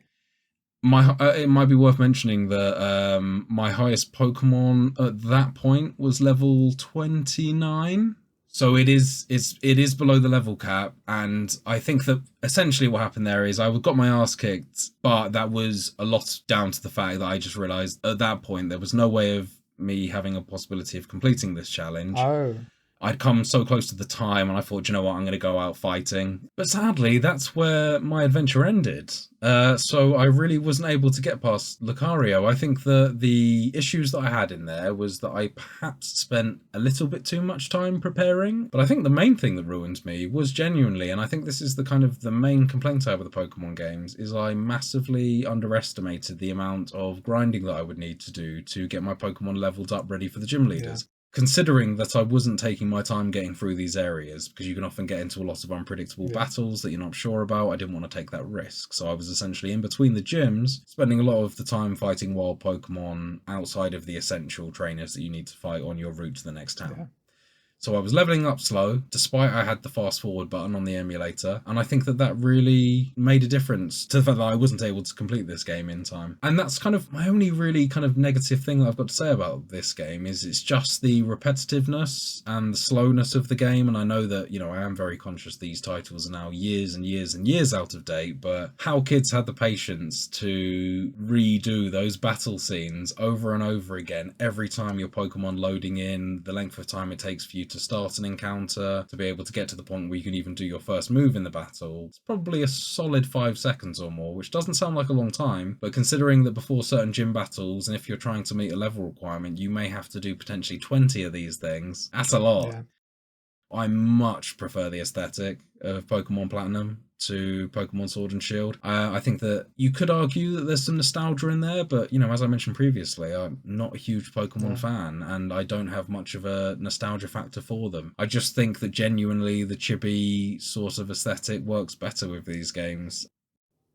It might be worth mentioning that my highest Pokemon at that point was level 29. So it is below the level cap, and I think that essentially what happened there is I got my ass kicked, but that was a lot down to the fact that I just realised at that point there was no way of me having a possibility of completing this challenge. Oh. I'd come so close to the time, and I thought, you know what, I'm going to go out fighting. But sadly, that's where my adventure ended. So I really wasn't able to get past Lucario. I think the issues that I had in there was that I perhaps spent a little bit too much time preparing. But I think the main thing that ruined me was genuinely, and I think this is the main complaint I have with the Pokemon games, is I massively underestimated the amount of grinding that I would need to do to get my Pokemon leveled up ready for the gym leaders. Yeah. Considering that I wasn't taking my time getting through these areas, because you can often get into a lot of unpredictable battles that you're not sure about, I didn't want to take that risk. So I was essentially in between the gyms, spending a lot of the time fighting wild Pokemon outside of the essential trainers that you need to fight on your route to the next town. Yeah. So I was leveling up slow, despite I had the fast forward button on the emulator, and I think that really made a difference to the fact that I wasn't able to complete this game in time. And that's kind of my only really kind of negative thing that I've got to say about this game, is it's just the repetitiveness and the slowness of the game. And I know that, you know, I am very conscious these titles are now years and years and years out of date, but how kids had the patience to redo those battle scenes over and over again every time your Pokemon loading in, the length of time it takes for you to start an encounter, to be able to get to the point where you can even do your first move in the battle. It's probably a solid 5 seconds or more, which doesn't sound like a long time, but considering that before certain gym battles, and if you're trying to meet a level requirement, you may have to do potentially 20 of these things. That's a lot. Yeah. I much prefer the aesthetic of Pokemon Platinum to Pokemon Sword and Shield. I think that you could argue that there's some nostalgia in there, but, you know, as I mentioned previously, I'm not a huge Pokemon fan, and I don't have much of a nostalgia factor for them. I just think that genuinely the chibi sort of aesthetic works better with these games.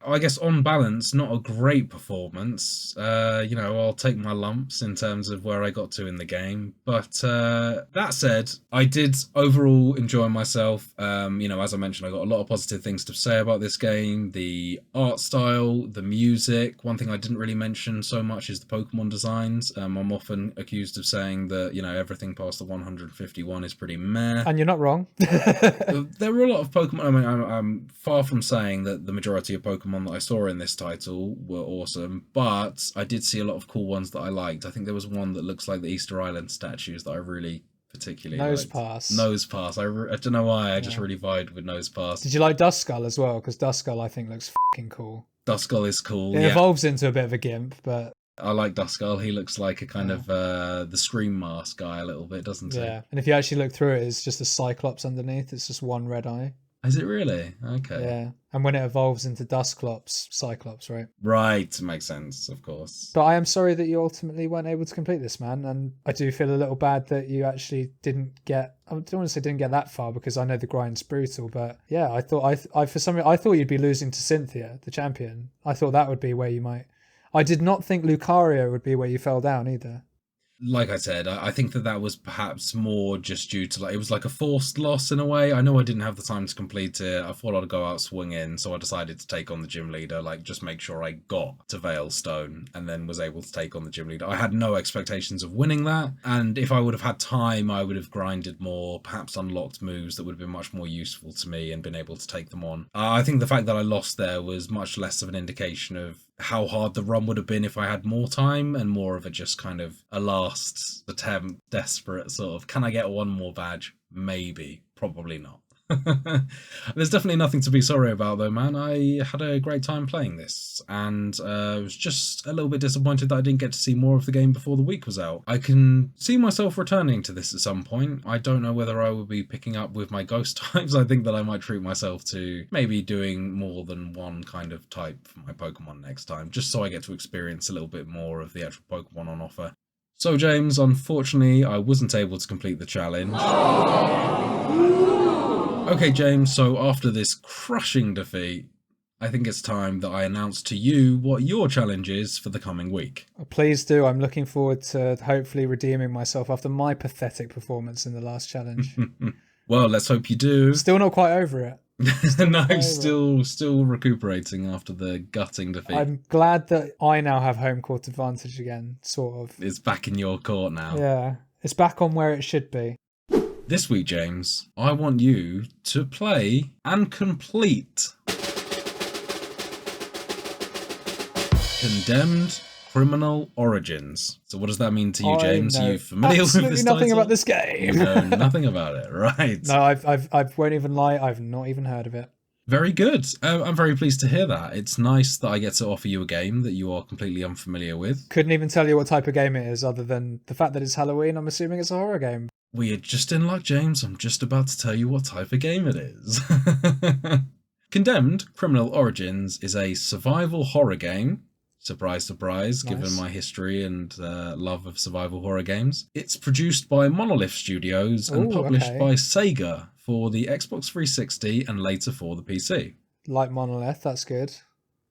I guess on balance, not a great performance. You know, I'll take my lumps in terms of where I got to in the game. But that said, I did overall enjoy myself. You know, as I mentioned, I got a lot of positive things to say about this game. The art style, the music. One thing I didn't really mention so much is the Pokemon designs. I'm often accused of saying that, you know, everything past the 151 is pretty meh. And you're not wrong. There were a lot of Pokemon. I mean, I'm far from saying that the majority of Pokemon that I saw in this title were awesome, but I did see a lot of cool ones that I liked. I think there was one that looks like the Easter Island statues that I really particularly liked. Nosepass. I don't know why, I just really vibed with Nosepass. Did you like Duskull as well? Because Duskull I think looks fucking cool. Duskull is cool. It evolves into a bit of a gimp, but I like Duskull. He looks like a kind of the Scream Mask guy a little bit, doesn't he? Yeah, and if you actually look through it, it's just a Cyclops underneath. It's just one red eye. Is it really? Okay. Yeah. And when it evolves into Dusclops, Cyclops, right? Right. Makes sense, of course. But I am sorry that you ultimately weren't able to complete this, man. And I do feel a little bad that you actually didn't get, I don't want to say didn't get that far, because I know the grind's brutal, but yeah, I thought I thought you'd be losing to Cynthia, the champion. I thought that would be where you might. I did not think Lucario would be where you fell down either. Like I said, I think that was perhaps more just due to, like, it was like a forced loss in a way. I know I didn't have the time to complete it. I thought I'd go out swinging, so I decided to take on the gym leader, like just make sure I got to Veilstone and then was able to take on the gym leader. I had no expectations of winning that, and if I would have had time, I would have grinded more, perhaps unlocked moves that would have been much more useful to me and been able to take them on. I think the fact that I lost there was much less of an indication of how hard the run would have been if I had more time, and more of a just kind of a last attempt, desperate sort of, can I get one more badge? Maybe, probably not. There's definitely nothing to be sorry about though, man. I had a great time playing this, and was just a little bit disappointed that I didn't get to see more of the game before the week was out. I can see myself returning to this at some point. I don't know whether I will be picking up with my ghost types. I think that I might treat myself to maybe doing more than one kind of type for my Pokemon next time, just so I get to experience a little bit more of the actual Pokemon on offer. So James, unfortunately, I wasn't able to complete the challenge. Okay, James, so after this crushing defeat, I think it's time that I announce to you what your challenge is for the coming week. Please do. I'm looking forward to hopefully redeeming myself after my pathetic performance in the last challenge. Well, let's hope you do. Still not quite over it. Still recuperating after the gutting defeat. I'm glad that I now have home court advantage again, sort of. It's back in your court now. Yeah, it's back on where it should be. This week, James, I want you to play and complete Condemned Criminal Origins. So what does that mean to you, James? Are you familiar with this title? Absolutely nothing about this game. You know nothing about it, right? No, I won't even lie. I've not even heard of it. Very good. I'm very pleased to hear that. It's nice that I get to offer you a game that you are completely unfamiliar with. Couldn't even tell you what type of game it is other than the fact that it's Halloween. I'm assuming it's a horror game. We are just in luck, James. I'm just about to tell you what type of game it is. Condemned Criminal Origins is a survival horror game. Surprise, surprise, nice. Given my history and love of survival horror games. It's produced by Monolith Studios and published by Sega for the Xbox 360 and later for the PC. Like Monolith, that's good.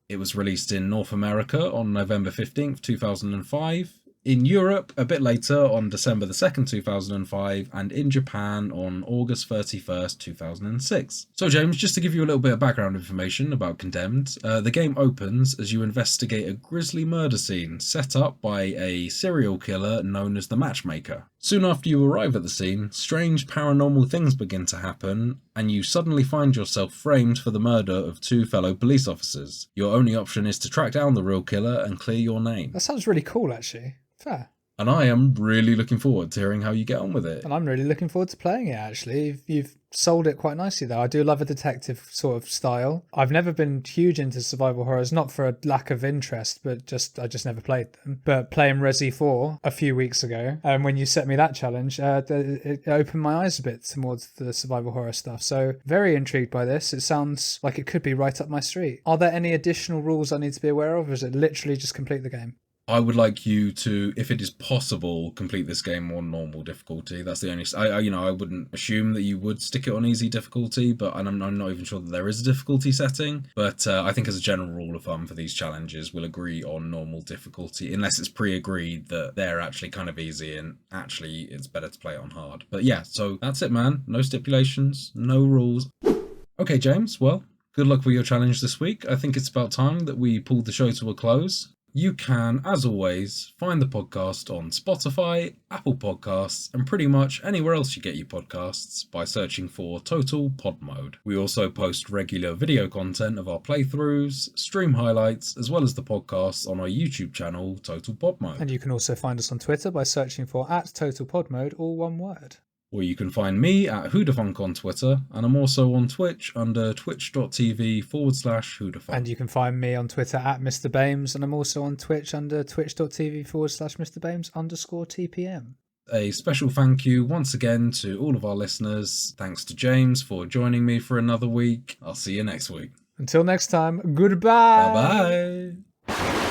It was released in North America on November 15th, 2005. In Europe, a bit later on December the 2nd, 2005, and in Japan on August 31st, 2006. So James, just to give you a little bit of background information about Condemned, the game opens as you investigate a grisly murder scene set up by a serial killer known as the Matchmaker. Soon after you arrive at the scene, strange paranormal things begin to happen, and you suddenly find yourself framed for the murder of two fellow police officers. Your only option is to track down the real killer and clear your name. That sounds really cool, actually. Fair. And I am really looking forward to hearing how you get on with it. And I'm really looking forward to playing it, actually. You've sold it quite nicely, though. I do love a detective sort of style. I've never been huge into survival horrors, not for a lack of interest, but I just never played them. But playing Resi 4 a few weeks ago, and when you set me that challenge, it opened my eyes a bit towards the survival horror stuff. So very intrigued by this. It sounds like it could be right up my street. Are there any additional rules I need to be aware of, or is it literally just complete the game? I would like you to, if it is possible, complete this game on normal difficulty. That's the only. I wouldn't assume that you would stick it on easy difficulty, but I'm not even sure that there is a difficulty setting. But I think as a general rule of thumb for these challenges, we'll agree on normal difficulty, unless it's pre-agreed that they're actually kind of easy and actually it's better to play it on hard. But yeah, so that's it, man. No stipulations, no rules. Okay, James. Well, good luck with your challenge this week. I think it's about time that we pulled the show to a close. You can, as always, find the podcast on Spotify, Apple Podcasts, and pretty much anywhere else you get your podcasts by searching for Total Pod Mode. We also post regular video content of our playthroughs, stream highlights, as well as the podcasts on our YouTube channel, Total Pod Mode. And you can also find us on Twitter by searching for @TotalPodMode, all one word. Or you can find me at Hoodafunk on Twitter, and I'm also on Twitch under twitch.tv/Hoodafunk. And you can find me on Twitter at Mr. Bames, and I'm also on Twitch under twitch.tv/MrBames_TPM. A special thank you once again to all of our listeners. Thanks to James for joining me for another week. I'll see you next week. Until next time, goodbye. Bye-bye.